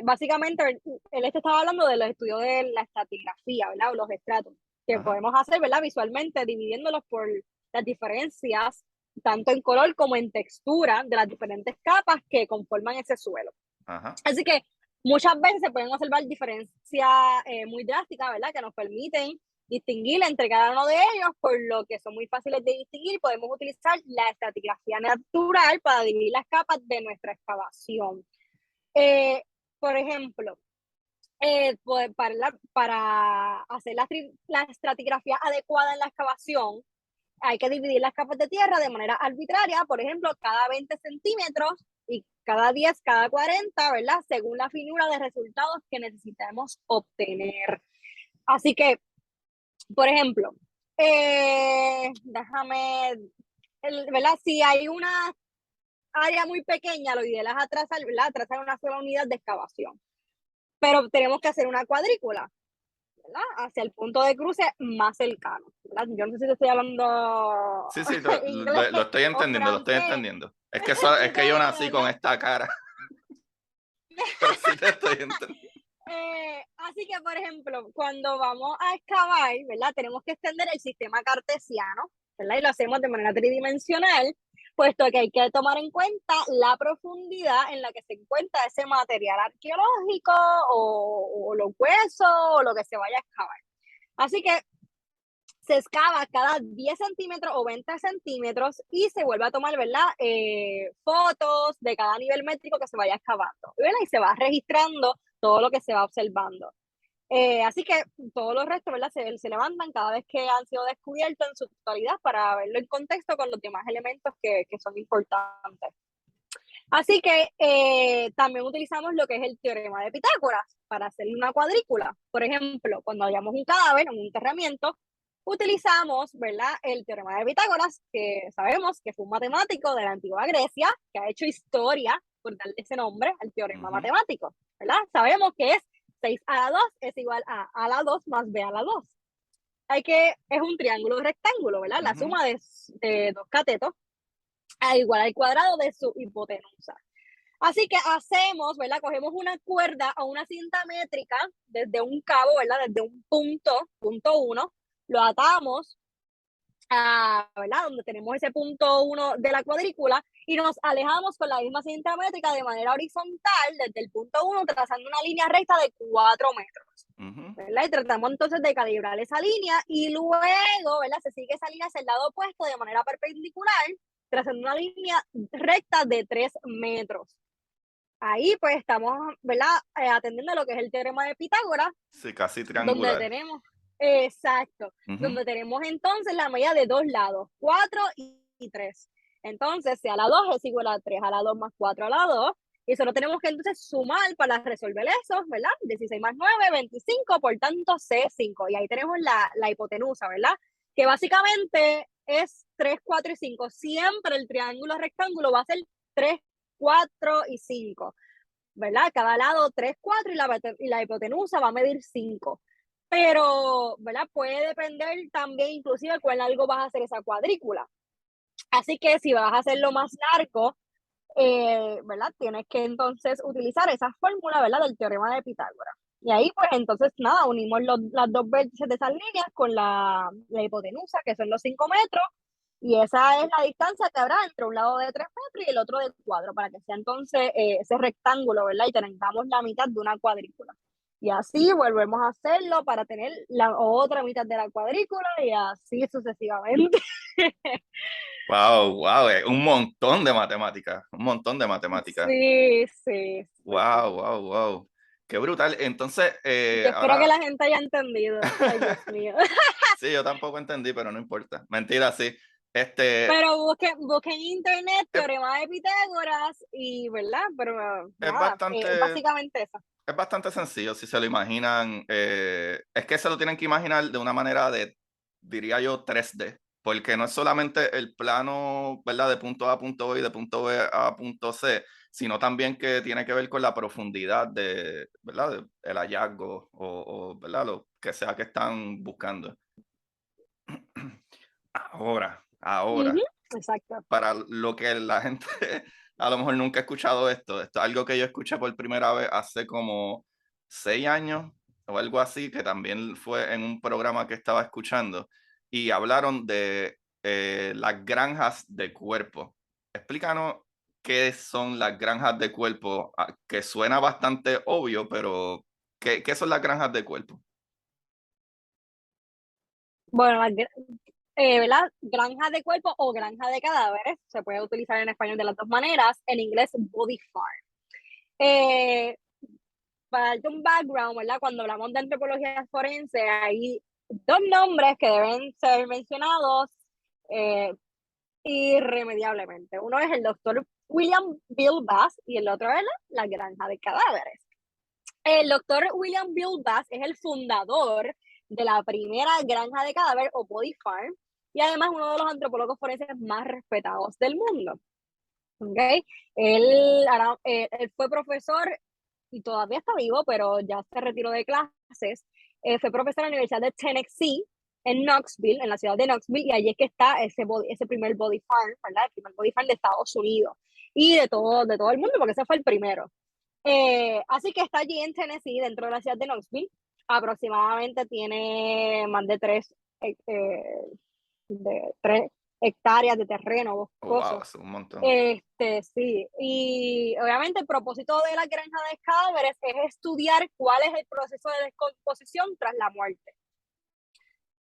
básicamente él te estaba hablando de los estudios de la estratigrafía, ¿verdad? O los estratos, que ajá, podemos hacer, ¿verdad? Visualmente, dividiéndolos por las diferencias, tanto en color como en textura de las diferentes capas que conforman ese suelo. ajá. Así que muchas veces se pueden observar diferencias muy drásticas, ¿verdad? Que nos permiten distinguir entre cada uno de ellos, por lo que son muy fáciles de distinguir. Podemos utilizar la estratigrafía natural para dividir las capas de nuestra excavación. Eh, por ejemplo, pues para hacer la estratigrafía adecuada en la excavación, hay que dividir las capas de tierra de manera arbitraria, por ejemplo, cada 20 centímetros y cada 10, cada 40, ¿verdad? Según la finura de resultados que necesitamos obtener. Así que, por ejemplo, déjame, ¿verdad? Si hay una área muy pequeña, lo ideal es atrasar, ¿verdad? Trazar una sola unidad de excavación. Pero tenemos que hacer una cuadrícula, ¿verdad? Hacia el punto de cruce más cercano, ¿verdad? Yo no sé si te estoy hablando Sí, sí, inglés lo estoy o entendiendo, lo estoy francés, entendiendo. Es que yo nací con ¿verdad? esta cara, pero sí te estoy entendiendo. Así que, por ejemplo, cuando vamos a excavar, ¿verdad? Tenemos que extender el sistema cartesiano, ¿verdad? Y lo hacemos de manera tridimensional, puesto que hay que tomar en cuenta la profundidad en la que se encuentra ese material arqueológico o los huesos o lo que se vaya a excavar. Así que se excava cada 10 centímetros o 20 centímetros y se vuelve a tomar, ¿verdad? Fotos de cada nivel métrico que se vaya excavando, ¿verdad? Y se va registrando todo lo que se va observando. Así que todos los restos, ¿verdad? Se levantan cada vez que han sido descubiertos en su totalidad para verlo en contexto con los demás elementos que son importantes. Así que también utilizamos lo que es el teorema de Pitágoras para hacer una cuadrícula. Por ejemplo, cuando hallamos un cadáver en un enterramiento, utilizamos, ¿verdad? El teorema de Pitágoras, que sabemos que fue un matemático de la antigua Grecia, que ha hecho historia por darle ese nombre al teorema Ujú, matemático, ¿verdad? Sabemos que es 6 a la 2 es igual a la 2 más b a la 2. Es un triángulo rectángulo, ¿verdad? La ujú. suma de dos catetos a igual al cuadrado de su hipotenusa. Así que hacemos, ¿verdad? Cogemos una cuerda o una cinta métrica desde un cabo, ¿verdad? Desde un punto 1, lo atamos a, ¿verdad? Donde tenemos ese punto 1 de la cuadrícula y nos alejamos con la misma cinta métrica de manera horizontal desde el punto 1, trazando una línea recta de 4 metros, Ujú. ¿verdad? Y tratamos entonces de calibrar esa línea y luego, ¿verdad? Se sigue esa línea hacia el lado opuesto de manera perpendicular, trazando una línea recta de 3 metros. Ahí pues estamos, ¿verdad? Atendiendo a lo que es el teorema de Pitágoras, Sí, casi donde triangular. tenemos, exacto, Ujú, donde tenemos entonces la medida de dos lados, 4 y 3. Entonces, si a la 2 es igual a 3 a la 2 más 4 a la 2, y solo tenemos que entonces sumar para resolver eso, ¿verdad? 16 más 9, 25, por tanto C5. Y ahí tenemos la hipotenusa, ¿verdad? Que básicamente es 3, 4 y 5. Siempre el triángulo rectángulo va a ser 3, 4 y 5, ¿verdad? Cada lado 3, 4 y la hipotenusa va a medir 5. Pero, ¿verdad? Puede depender también inclusive cuán largo vas a hacer esa cuadrícula. Así que si vas a hacerlo más largo, ¿verdad? Tienes que entonces utilizar esa fórmula, ¿verdad? Del teorema de Pitágoras. Y ahí, pues entonces, nada, unimos las dos vértices de esas líneas con la hipotenusa, que son los 5 metros, y esa es la distancia que habrá entre un lado de 3 metros y el otro de 4, para que sea entonces ese rectángulo, ¿verdad? Y tengamos la mitad de una cuadrícula. Y así volvemos a hacerlo para tener la otra mitad de la cuadrícula y así sucesivamente. wow, wow, un montón de matemáticas, un montón de matemáticas. Sí, sí, Wow, sí. wow, wow. Qué brutal. Entonces, Yo espero que ahora, la gente haya entendido. Ay, Dios mío. sí, yo tampoco entendí, pero no importa. Mentira, sí. Pero busquen en internet es, teorema de Pitágoras y, ¿verdad? Pero es nada, es bastante, básicamente eso. es bastante sencillo si se lo imaginan. Es que se lo tienen que imaginar de una manera diría yo, 3D, porque no es solamente el plano, ¿verdad? De punto A a punto B y de punto B a punto C, sino también que tiene que ver con la profundidad ¿verdad? El hallazgo ¿verdad? Lo que sea que están buscando. Ahora, Ujú, exacto. para lo que la gente a lo mejor nunca ha escuchado esto es algo que yo escuché por primera vez hace como 6 años o algo así, que también fue en un programa que estaba escuchando y hablaron de las granjas de cuerpo. Explícanos qué son las granjas de cuerpo, que suena bastante obvio, pero ¿qué son las granjas de cuerpo? Bueno, ¿verdad? Granja de cuerpo o granja de cadáveres, se puede utilizar en español de las dos maneras, en inglés body farm. Eh, para darte un background, ¿verdad? Cuando hablamos de antropología forense, hay dos nombres que deben ser mencionados irremediablemente. Uno es el doctor William Bill Bass y el otro es la granja de cadáveres. El doctor William Bill Bass es el fundador de la primera granja de cadáveres o body farm y además uno de los antropólogos forenses más respetados del mundo. ¿Okay? Él fue profesor y todavía está vivo, pero ya se retiró de clases. Fue profesor en la Universidad de Tennessee, en Knoxville, en la ciudad de Knoxville, y allí es que está ese primer body farm, ¿verdad? El primer body farm de Estados Unidos y de todo el mundo, porque ese fue el primero. Así que está allí en Tennessee, dentro de la ciudad de Knoxville. Aproximadamente tiene más de 3 hectáreas de terreno Oh, wow, boscoso. es un montón. Sí, y obviamente el propósito de la granja de cadáveres es estudiar cuál es el proceso de descomposición tras la muerte.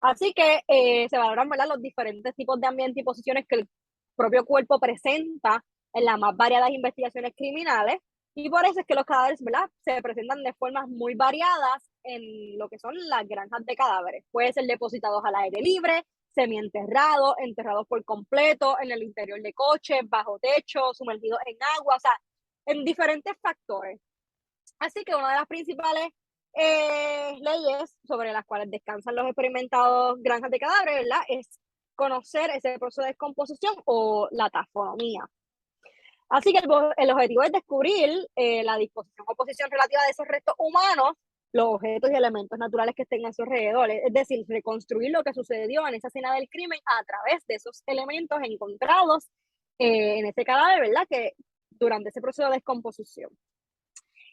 Así que se valoran, ¿verdad?, los diferentes tipos de ambiente y posiciones que el propio cuerpo presenta en las más variadas investigaciones criminales, y por eso es que los cadáveres, ¿verdad?, se presentan de formas muy variadas en lo que son las granjas de cadáveres. Pueden ser depositados al aire libre, semienterrados, enterrados por completo, en el interior de coches, bajo techo, sumergidos en agua, o sea, en diferentes factores. Así que una de las principales leyes sobre las cuales descansan los experimentados granjas de cadáveres, ¿verdad?, es conocer ese proceso de descomposición o la taxonomía. Así que el objetivo es descubrir la disposición o posición relativa de esos restos humanos, los objetos y elementos naturales que estén a su alrededor, es decir, reconstruir lo que sucedió en esa escena del crimen a través de esos elementos encontrados en ese cadáver, ¿verdad?, que durante ese proceso de descomposición.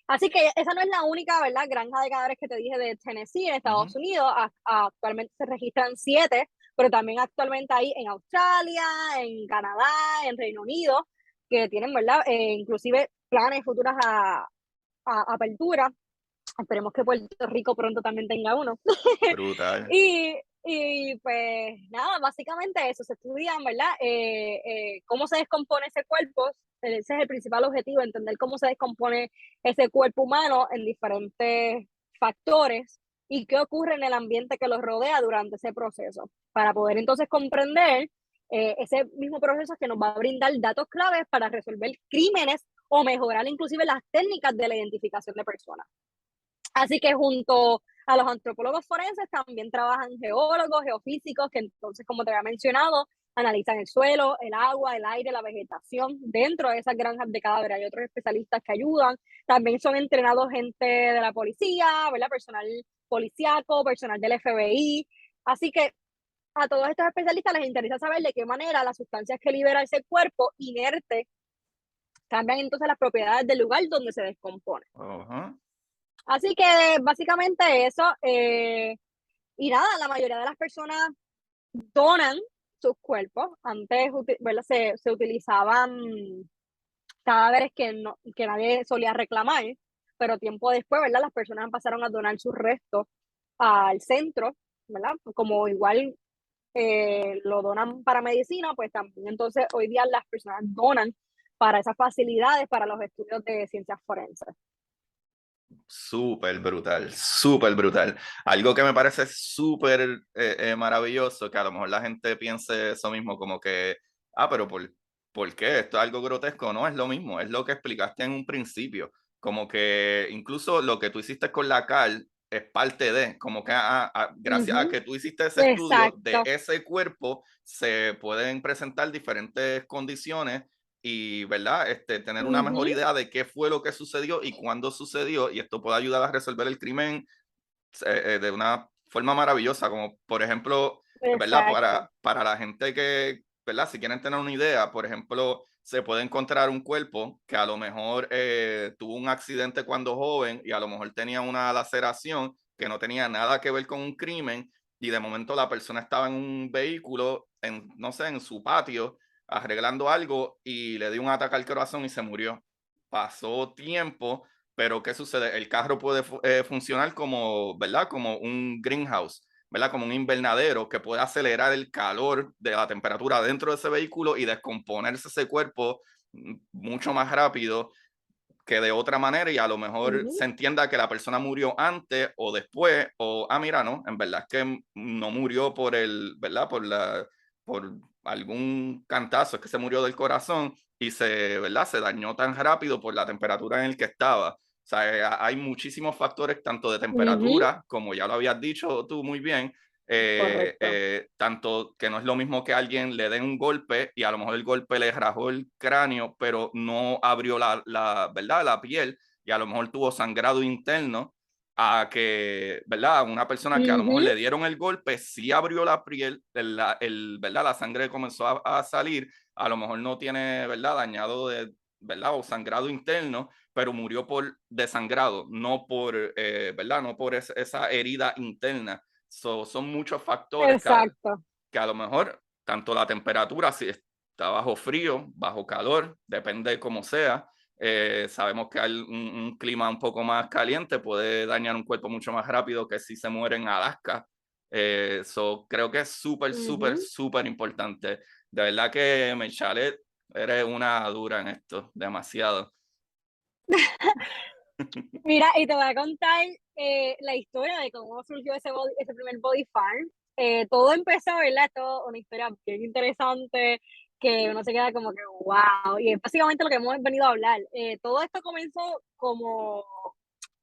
Así que esa no es la única, ¿verdad?, granja de cadáveres que te dije de Tennessee en Estados Unidos. Actualmente se registran 7, pero también actualmente hay en Australia, en Canadá, en Reino Unido, que tienen, ¿verdad?, inclusive planes futuras a apertura. Esperemos que Puerto Rico pronto también tenga uno. Brutal. Y pues nada, básicamente eso, se estudian, ¿verdad? Cómo se descompone ese cuerpo, ese es el principal objetivo, entender cómo se descompone ese cuerpo humano en diferentes factores y qué ocurre en el ambiente que los rodea durante ese proceso, para poder entonces comprender ese mismo proceso que nos va a brindar datos claves para resolver crímenes o mejorar inclusive las técnicas de la identificación de personas. Así que junto a los antropólogos forenses también trabajan geólogos, geofísicos, que entonces, como te había mencionado, analizan el suelo, el agua, el aire, la vegetación dentro de esas granjas de cadáveres. Hay otros especialistas que ayudan. También son entrenados gente de la policía, ¿verdad?, personal policíaco, personal del FBI. Así que a todos estos especialistas les interesa saber de qué manera las sustancias que libera ese cuerpo inerte cambian entonces las propiedades del lugar donde se descompone. Ajá. Así que básicamente eso, y nada, la mayoría de las personas donan sus cuerpos. Antes, ¿verdad?, se utilizaban cadáveres que nadie solía reclamar, pero tiempo después, ¿verdad?, las personas pasaron a donar sus restos al centro, ¿verdad? Como igual lo donan para medicina, pues también entonces hoy día las personas donan para esas facilidades, para los estudios de ciencias forenses. Súper brutal, súper brutal. Algo que me parece súper maravilloso, que a lo mejor la gente piense eso mismo, como que, pero ¿por qué? Esto es algo grotesco. No, es lo mismo, es lo que explicaste en un principio. Como que incluso lo que tú hiciste con la cal es parte de, como que gracias a Ujú, que tú hiciste ese estudio, de exacto. ese cuerpo se pueden presentar diferentes condiciones y, ¿verdad? Tener una mejor Ujú, idea de qué fue lo que sucedió y cuándo sucedió, y esto puede ayudar a resolver el crimen de una forma maravillosa, como por ejemplo, ¿verdad? exacto. Para la gente que, ¿verdad? Si quieren tener una idea, por ejemplo, se puede encontrar un cuerpo que a lo mejor tuvo un accidente cuando joven y a lo mejor tenía una laceración que no tenía nada que ver con un crimen y de momento la persona estaba en un vehículo, no sé, en su patio, arreglando algo y le dio un ataque al corazón y se murió. Pasó tiempo, pero ¿qué sucede? El carro puede funcionar como, ¿verdad? Como un greenhouse, ¿verdad? Como un invernadero que puede acelerar el calor de la temperatura dentro de ese vehículo y descomponerse ese cuerpo mucho más rápido que de otra manera y a lo mejor Ujú, se entienda que la persona murió antes o después o, mira, no, en verdad es que no murió por el, ¿verdad? Por algún cantazo, es que se murió del corazón y se, ¿verdad? Se dañó tan rápido por la temperatura en el que estaba. O sea, hay muchísimos factores, tanto de ujú, temperatura, como ya lo habías dicho tú muy bien, correcto. tanto que no es lo mismo que alguien le den un golpe y a lo mejor el golpe le rajó el cráneo, pero no abrió ¿verdad? La piel y a lo mejor tuvo sangrado interno, a que, ¿verdad? Una persona que a lo mejor Ujú, le dieron el golpe, sí abrió la piel, ¿verdad? La sangre comenzó a salir, a lo mejor no tiene, ¿verdad? Dañado ¿verdad? O sangrado interno, pero murió por desangrado, no por, ¿verdad? No por esa herida interna. Son muchos factores exacto. que a lo mejor tanto la temperatura, si está bajo frío, bajo calor, depende de cómo sea. Sabemos que hay un clima un poco más caliente puede dañar un cuerpo mucho más rápido que si se muere en Alaska. Creo que es súper, súper, Ujú. súper importante. De verdad que, Mechalet, eres una dura en esto, demasiado. Mira, y te voy a contar la historia de cómo surgió ese primer body farm. Todo empezó, ¿verdad? Todo una historia bien interesante que uno se queda como que wow. Y es básicamente lo que hemos venido a hablar. Todo esto comenzó como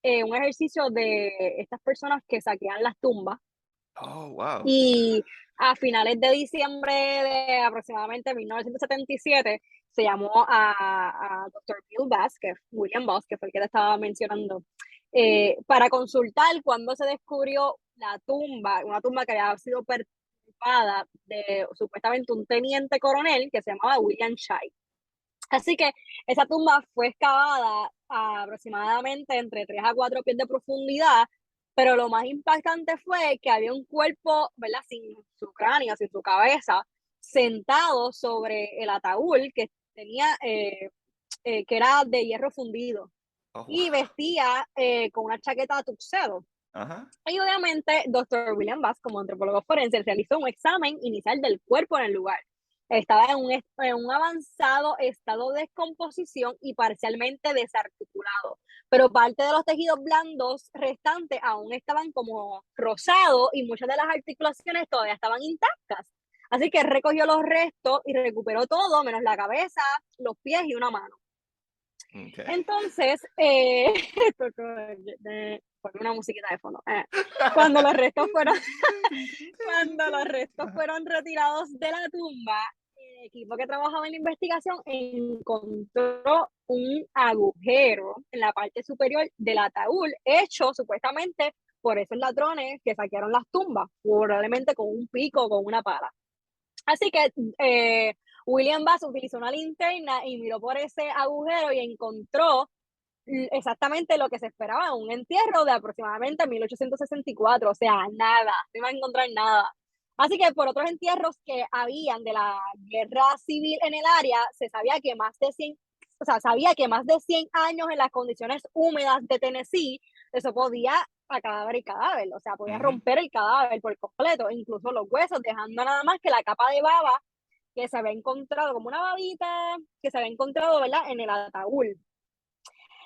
un ejercicio de estas personas que saquean las tumbas Oh, wow. y a finales de diciembre de aproximadamente 1977 se llamó a Dr. Bill Bass, William Bass, que fue el que te estaba mencionando, para consultar cuándo se descubrió la tumba, una tumba que había sido perturbada de supuestamente un teniente coronel que se llamaba William Shai. Así que esa tumba fue excavada a aproximadamente entre 3 a 4 pies de profundidad, pero lo más impactante fue que había un cuerpo, ¿verdad? Sin su cráneo, sin su cabeza, sentado sobre el ataúd que tenía, que era de hierro fundido Oh, y wow. vestía con una chaqueta tuxedo. Ajá. Y obviamente, doctor William Bass, como antropólogo forense, realizó un examen inicial del cuerpo en el lugar. Estaba en un avanzado estado de descomposición y parcialmente desarticulado, pero parte de los tejidos blandos restantes aún estaban como rosados y muchas de las articulaciones todavía estaban intactas. Así que recogió los restos y recuperó todo, menos la cabeza, los pies y una mano. Okay. Entonces, ponme una musiquita de fondo. Cuando los restos fueron, cuando los restos Ajá. fueron retirados de la tumba, el equipo que trabajaba en la investigación encontró un agujero en la parte superior del ataúd, hecho supuestamente por esos ladrones que saquearon las tumbas, probablemente con un pico o con una pala. Así que William Bass utilizó una linterna y miró por ese agujero y encontró exactamente lo que se esperaba, un entierro de aproximadamente 1864, o sea, nada, no iba a encontrar nada. Así que por otros entierros que habían de la guerra civil en el área, se sabía que más de 100, o sea, sabía que más de 100 años en las condiciones húmedas de Tennessee, eso podía a cadáver y cadáver, o sea, podía Ujú. romper el cadáver por completo, incluso los huesos, dejando nada más que la capa de baba que se había encontrado, como una babita que se había encontrado, ¿verdad?, en el ataúd.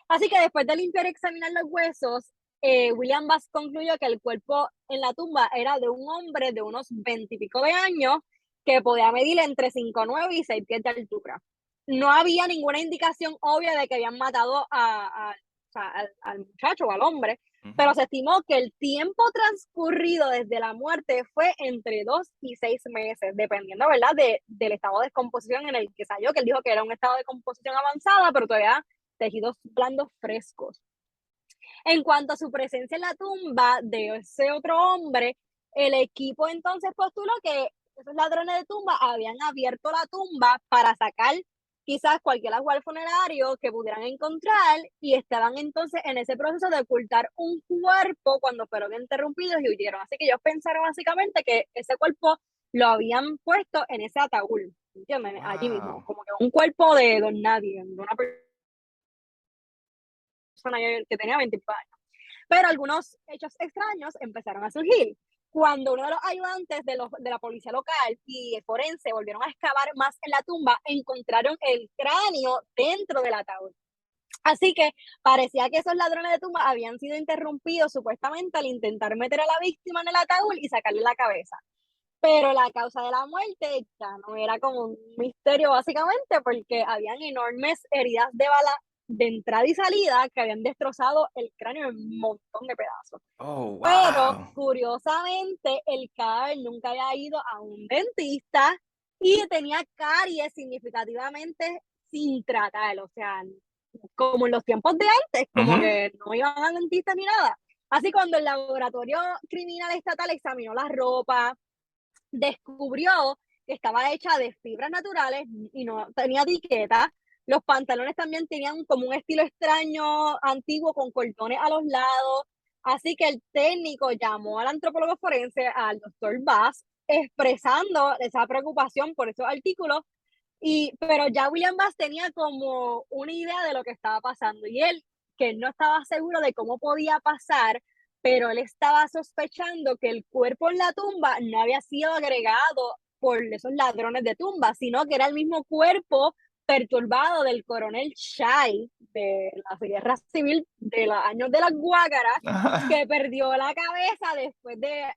Así que después de limpiar y examinar los huesos, William Bass concluyó que el cuerpo en la tumba era de un hombre de unos 20 y pico de años que podía medir entre 5'9" y 6 pies de altura. No había ninguna indicación obvia de que habían matado o sea, al muchacho o al hombre, pero se estimó que el tiempo transcurrido desde la muerte fue entre 2 y 6 meses, dependiendo, ¿verdad?, del estado de descomposición en el que salió, que él dijo que era un estado de descomposición avanzada, pero todavía tejidos blandos frescos. En cuanto a su presencia en la tumba de ese otro hombre, el equipo entonces postuló que esos ladrones de tumba habían abierto la tumba para sacar quizás cualquier ajuar funerario que pudieran encontrar y estaban entonces en ese proceso de ocultar un cuerpo cuando fueron interrumpidos y huyeron. Así que ellos pensaron básicamente que ese cuerpo lo habían puesto en ese ataúd, ¿entienden? Allí mismo, Wow. como que un cuerpo de don nadie, de una persona que tenía 20 años. Pero algunos hechos extraños empezaron a surgir. Cuando uno de los ayudantes de la policía local y forense volvieron a excavar más en la tumba, encontraron el cráneo dentro del ataúd. Así que parecía que esos ladrones de tumba habían sido interrumpidos supuestamente al intentar meter a la víctima en el ataúd y sacarle la cabeza. Pero la causa de la muerte ya no era como un misterio básicamente porque habían enormes heridas de bala de entrada y salida que habían destrozado el cráneo en un montón de pedazos. Oh, Pero wow. curiosamente el cadáver nunca había ido a un dentista y tenía caries significativamente sin tratar, o sea, como en los tiempos de antes, como Ujú. que no iban a dentista ni nada. Así cuando el laboratorio criminal estatal examinó la ropa, descubrió que estaba hecha de fibras naturales y no tenía etiqueta. Los pantalones también tenían como un estilo extraño, antiguo, con cordones a los lados. Así que el técnico llamó al antropólogo forense, al doctor Bass, expresando esa preocupación por esos artículos. Pero ya William Bass tenía como una idea de lo que estaba pasando y él, que no estaba seguro de cómo podía pasar, pero él estaba sospechando que el cuerpo en la tumba no había sido agregado por esos ladrones de tumba, sino que era el mismo cuerpo perturbado del coronel Shai de la guerra civil de los años de las Guácaras, que perdió la cabeza después de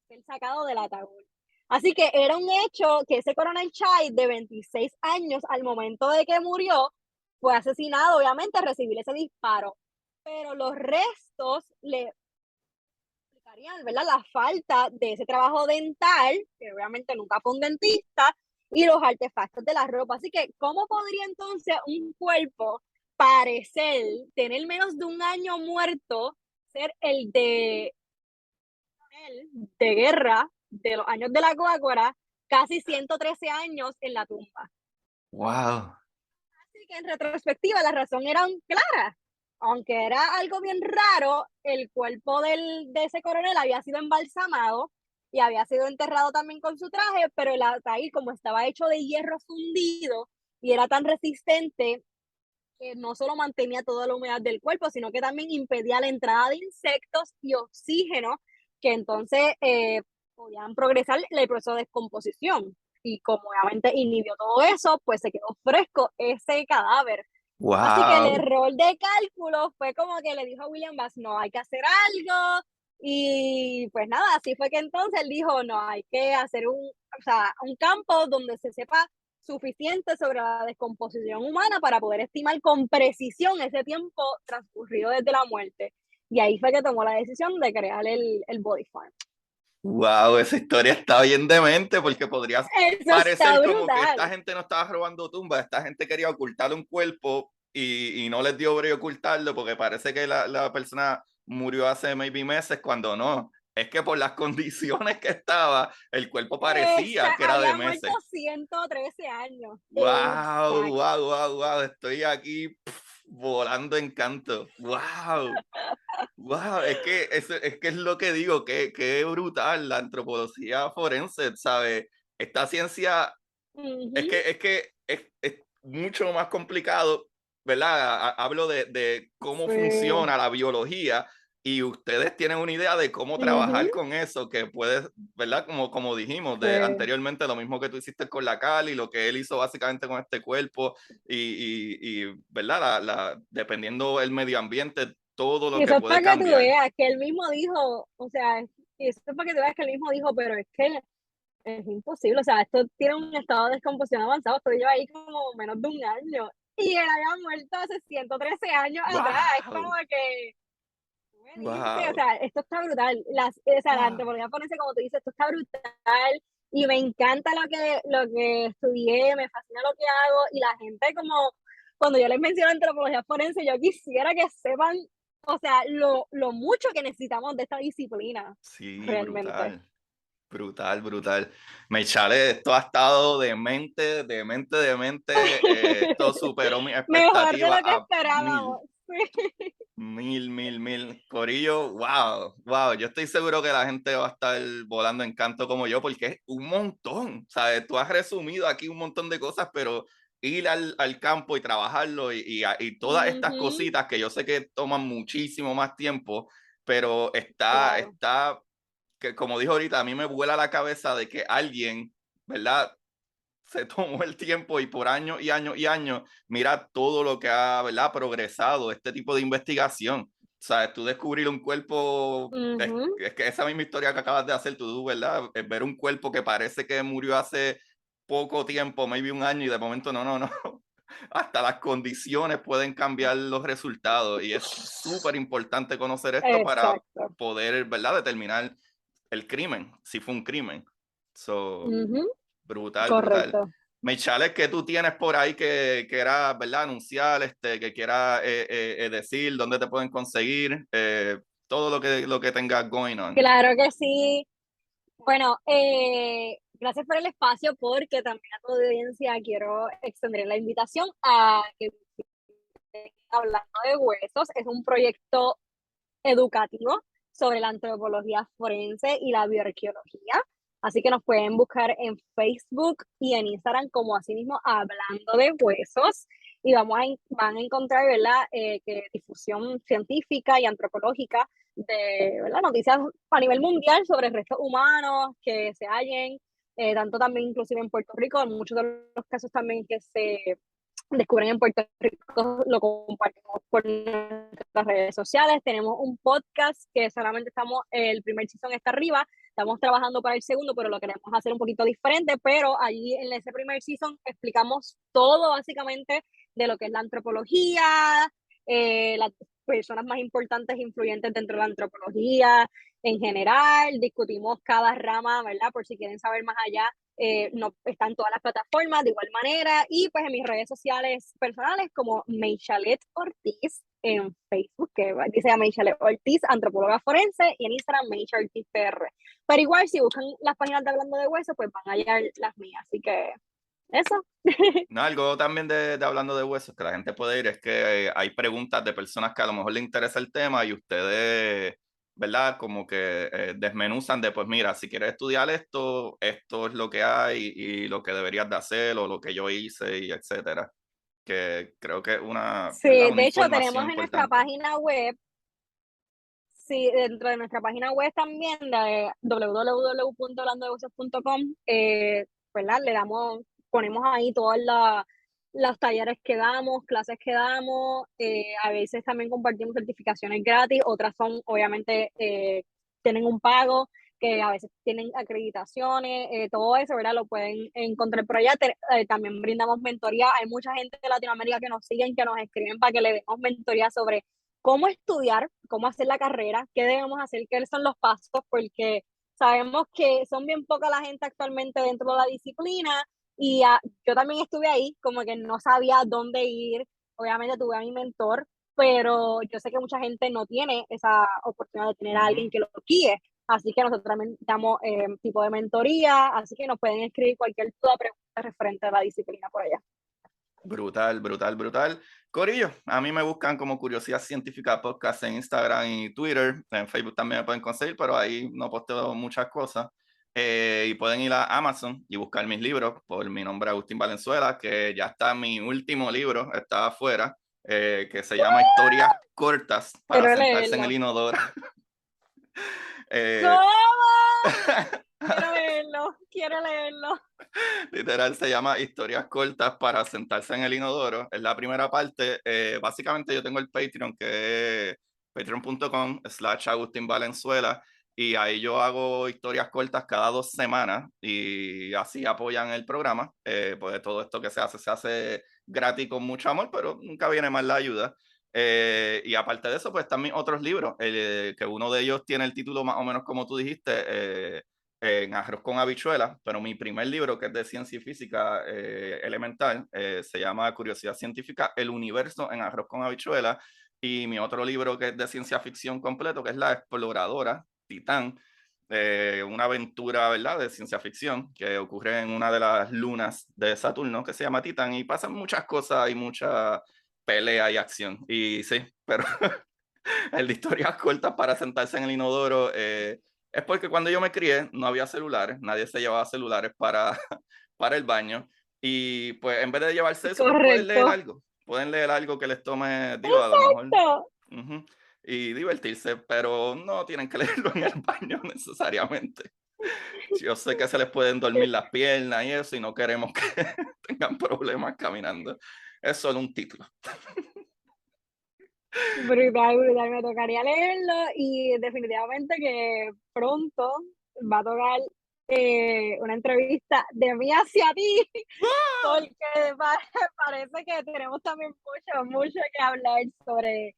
ser sacado del ataúd. Así que era un hecho que ese coronel Chai, de 26 años, al momento de que murió, fue asesinado, obviamente, a recibir ese disparo. Pero los restos le explicarían, ¿verdad?, la falta de ese trabajo dental, que obviamente nunca fue un dentista, y los artefactos de la ropa. Así que, ¿cómo podría entonces un cuerpo parecer, tener menos de un año muerto, ser el de guerra de los años de la Guáguara, casi 113 años en la tumba? Wow. Así que en retrospectiva las razones eran claras. Aunque era algo bien raro, el cuerpo de ese coronel había sido embalsamado y había sido enterrado también con su traje, pero el ataúd, como estaba hecho de hierro fundido y era tan resistente, que no solo mantenía toda la humedad del cuerpo, sino que también impedía la entrada de insectos y oxígeno, que entonces podían progresar el proceso de descomposición. Y como obviamente inhibió todo eso, pues se quedó fresco ese cadáver. Así que el Wow. error de cálculo fue como que le dijo a William Bass, no, hay que hacer algo. Y pues nada, así fue que entonces él dijo, no, hay que hacer un campo donde se sepa suficiente sobre la descomposición humana para poder estimar con precisión ese tiempo transcurrido desde la muerte. Y ahí fue que tomó la decisión de crear el Body Farm. Wow, esa historia está bien demente porque podría Eso está parecer como que esta brutal. gente no estaba robando tumbas, esta gente quería ocultar un cuerpo y no les dio brillo ocultarlo porque parece que la persona murió hace maybe meses cuando no. Es que por las condiciones que estaba, el cuerpo parecía que era de Había muerto meses. 113 años. Wow, Exacto. wow, wow, wow. Estoy aquí volando en canto. Wow. Wow, es que es lo que digo, que brutal la antropología forense, ¿sabes? Esta ciencia Ujú. es mucho más complicado, ¿verdad? Hablo de cómo Sí. funciona la biología, y ustedes tienen una idea de cómo trabajar con eso, que puedes, ¿verdad? Como dijimos Sí. anteriormente, lo mismo que tú hiciste con la Cali, lo que él hizo básicamente con este cuerpo, ¿verdad? Dependiendo del medio ambiente, todo lo Y que eso es puede para que tú cambiar. veas que él mismo dijo, o sea, y eso es para que tú veas que él mismo dijo, pero es que es imposible, o sea, esto tiene un estado de descomposición avanzado, esto lleva ahí como menos de un año, y él había muerto hace 113 años atrás, es como ¡Wow! que, tú me dices, o ¡Wow! sea, esto está brutal, o sea, la ¡Wow! antropología forense, como tú dices, esto está brutal, y me encanta lo que estudié, me fascina lo que hago, y la gente como, cuando yo les menciono antropología forense, yo quisiera que sepan, o sea, lo mucho que necesitamos de esta disciplina, Sí, realmente. brutal. Brutal, brutal. Mechale, esto ha estado demente. Esto superó mi Mejor de expectativa lo que a esperábamos. mil, Sí. mil. Corillo, wow, wow. Yo estoy seguro que la gente va a estar volando en canto como yo, porque es un montón. ¿Sabes? Tú has resumido aquí un montón de cosas, pero ir al campo y trabajarlo y todas estas Ujú, cositas que yo sé que toman muchísimo más tiempo, pero claro. está que como dijo ahorita, a mí me vuela la cabeza de que alguien, ¿verdad? Se tomó el tiempo y por años y años y años, mira todo lo que ha, ¿verdad? Progresado este tipo de investigación. O sea, tú descubrir un cuerpo, Ujú, es que esa misma historia que acabas de hacer tú, ¿verdad? Es ver un cuerpo que parece que murió hace poco tiempo, maybe un año, y de momento no. Hasta las condiciones pueden cambiar los resultados y es súper importante conocer esto para exacto. poder, ¿verdad? Determinar el crimen, si fue un crimen. So, Ujú, brutal, brutal. correcto. Michelle, ¿qué tú tienes por ahí que era, ¿verdad? Anunciar, que quiera decir, dónde te pueden conseguir, todo lo que tengas going on. Claro que sí. Bueno, gracias por el espacio, porque también a tu audiencia quiero extender la invitación a que Hablando de Huesos es un proyecto educativo sobre la antropología forense y la bioarqueología. Así que nos pueden buscar en Facebook y en Instagram como así mismo Hablando de Huesos. Y van a encontrar, ¿verdad? Que difusión científica y antropológica de, ¿verdad? Noticias a nivel mundial sobre restos humanos que se hallen, tanto también inclusive en Puerto Rico, en muchos de los casos también que se descubren en Puerto Rico, lo compartimos por nuestras redes sociales. Tenemos un podcast que solamente el primer season está arriba, estamos trabajando para el segundo, pero lo queremos hacer un poquito diferente, pero allí en ese primer season explicamos todo básicamente de lo que es la antropología, las personas más importantes e influyentes dentro de la antropología en general, discutimos cada rama, ¿verdad? Por si quieren saber más allá, no, está en todas las plataformas de igual manera, y pues en mis redes sociales personales como Meishalet Ortiz en Facebook, que dice a Meishalet Ortiz, antropóloga forense, y en Instagram Meisha Ortiz PR. Pero igual si buscan las páginas de Hablando de Hueso, pues van a hallar las mías, así que eso. No, algo también de hablando de huesos que la gente puede ir es que hay preguntas de personas que a lo mejor le interesa el tema y ustedes, ¿verdad? Como que desmenuzan de, pues mira, si quieres estudiar esto, esto es lo que hay y lo que deberías de hacer o lo que yo hice y etcétera. Que creo que es ¿verdad? Sí, Una de hecho información tenemos en nuestra importante. página web. Sí, dentro de nuestra página web también, de www.hablandodehuesos.com, ¿verdad? Ponemos ahí todas los talleres que damos, clases que damos, a veces también compartimos certificaciones gratis, otras son, obviamente, tienen un pago, que a veces tienen acreditaciones, todo eso, ¿verdad? Lo pueden encontrar por allá. También brindamos mentoría, hay mucha gente de Latinoamérica que nos siguen, que nos escriben para que le demos mentoría sobre cómo estudiar, cómo hacer la carrera, qué debemos hacer, qué son los pasos, porque sabemos que son bien poca la gente actualmente dentro de la disciplina, y yo también estuve ahí, como que no sabía dónde ir. Obviamente tuve a mi mentor, pero yo sé que mucha gente no tiene esa oportunidad de tener a Ujú. alguien que lo guíe, así que nosotros también damos tipo de mentoría, así que nos pueden escribir cualquier duda, pregunta referente a la disciplina por allá. Brutal, brutal, brutal. Corillo, a mí me buscan como Curiosidad Científica Podcast en Instagram y Twitter. En Facebook también me pueden conseguir, pero ahí no posteo muchas cosas. Y pueden ir a Amazon y buscar mis libros por mi nombre Agustín Valenzuela, que ya está mi último libro, está afuera. que se llama Historias cortas para Quiero sentarse en el leerlo. inodoro. ¿Cómo? Quiero leerlo, quiero leerlo. Literal se llama Historias cortas para sentarse en el inodoro. Es la primera parte. Básicamente yo tengo el Patreon, que es patreon.com/Agustín Valenzuela, y ahí yo hago historias cortas cada 2 semanas y así apoyan el programa. Pues todo esto que se hace gratis con mucho amor, pero nunca viene mal la ayuda. Y aparte de eso, pues también otros libros, que uno de ellos tiene el título más o menos como tú dijiste, en Arroz con Habichuelas, pero mi primer libro, que es de ciencia y física elemental, se llama Curiosidad Científica, El Universo en Arroz con Habichuelas, y mi otro libro, que es de ciencia ficción completo, que es La Exploradora, Titán, una aventura, ¿verdad?, de ciencia ficción que ocurre en una de las lunas de Saturno, que se llama Titán, y pasan muchas cosas y mucha pelea y acción. Y sí, pero el de historias cortas para sentarse en el inodoro, es porque cuando yo me crié no había celulares, nadie se llevaba celulares para el baño, y pues en vez de llevarse eso, pues Correcto. pueden leer algo que les tome, digo, a lo mejor, Exacto. y divertirse, pero no tienen que leerlo en el baño necesariamente. Yo sé que se les pueden dormir las piernas y eso, y no queremos que tengan problemas caminando. Es solo un título. Brutal, brutal. Me tocaría leerlo y definitivamente que pronto va a tocar una entrevista de mí hacia ti, porque parece que tenemos también mucho, mucho que hablar sobre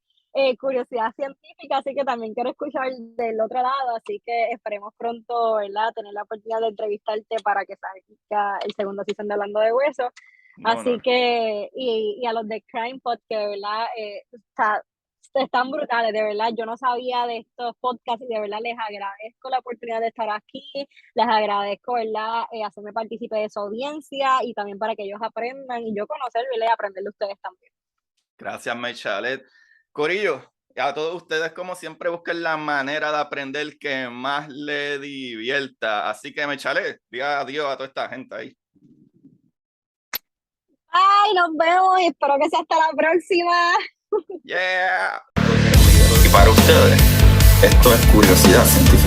curiosidad científica, así que también quiero escuchar del otro lado, así que esperemos pronto, ¿verdad?, tener la oportunidad de entrevistarte para que salga el segundo season de Hablando de Hueso. Un Así honor. que, y a los de Crime Pod, que de verdad están brutales, de verdad. Yo no sabía de estos podcasts y de verdad les agradezco la oportunidad de estar aquí. Les agradezco, ¿verdad?, hacerme partícipe de su audiencia y también para que ellos aprendan y yo conocer, ¿verdad?, y aprender de ustedes también. Gracias, Maychalet. Corillo, a todos ustedes, como siempre, busquen la manera de aprender que más le divierta. Así que, Maychalet, diga adiós a toda esta gente ahí. Ay, nos vemos y espero que sea hasta la próxima. Yeah. Y para ustedes, esto es Curiosidad Científica.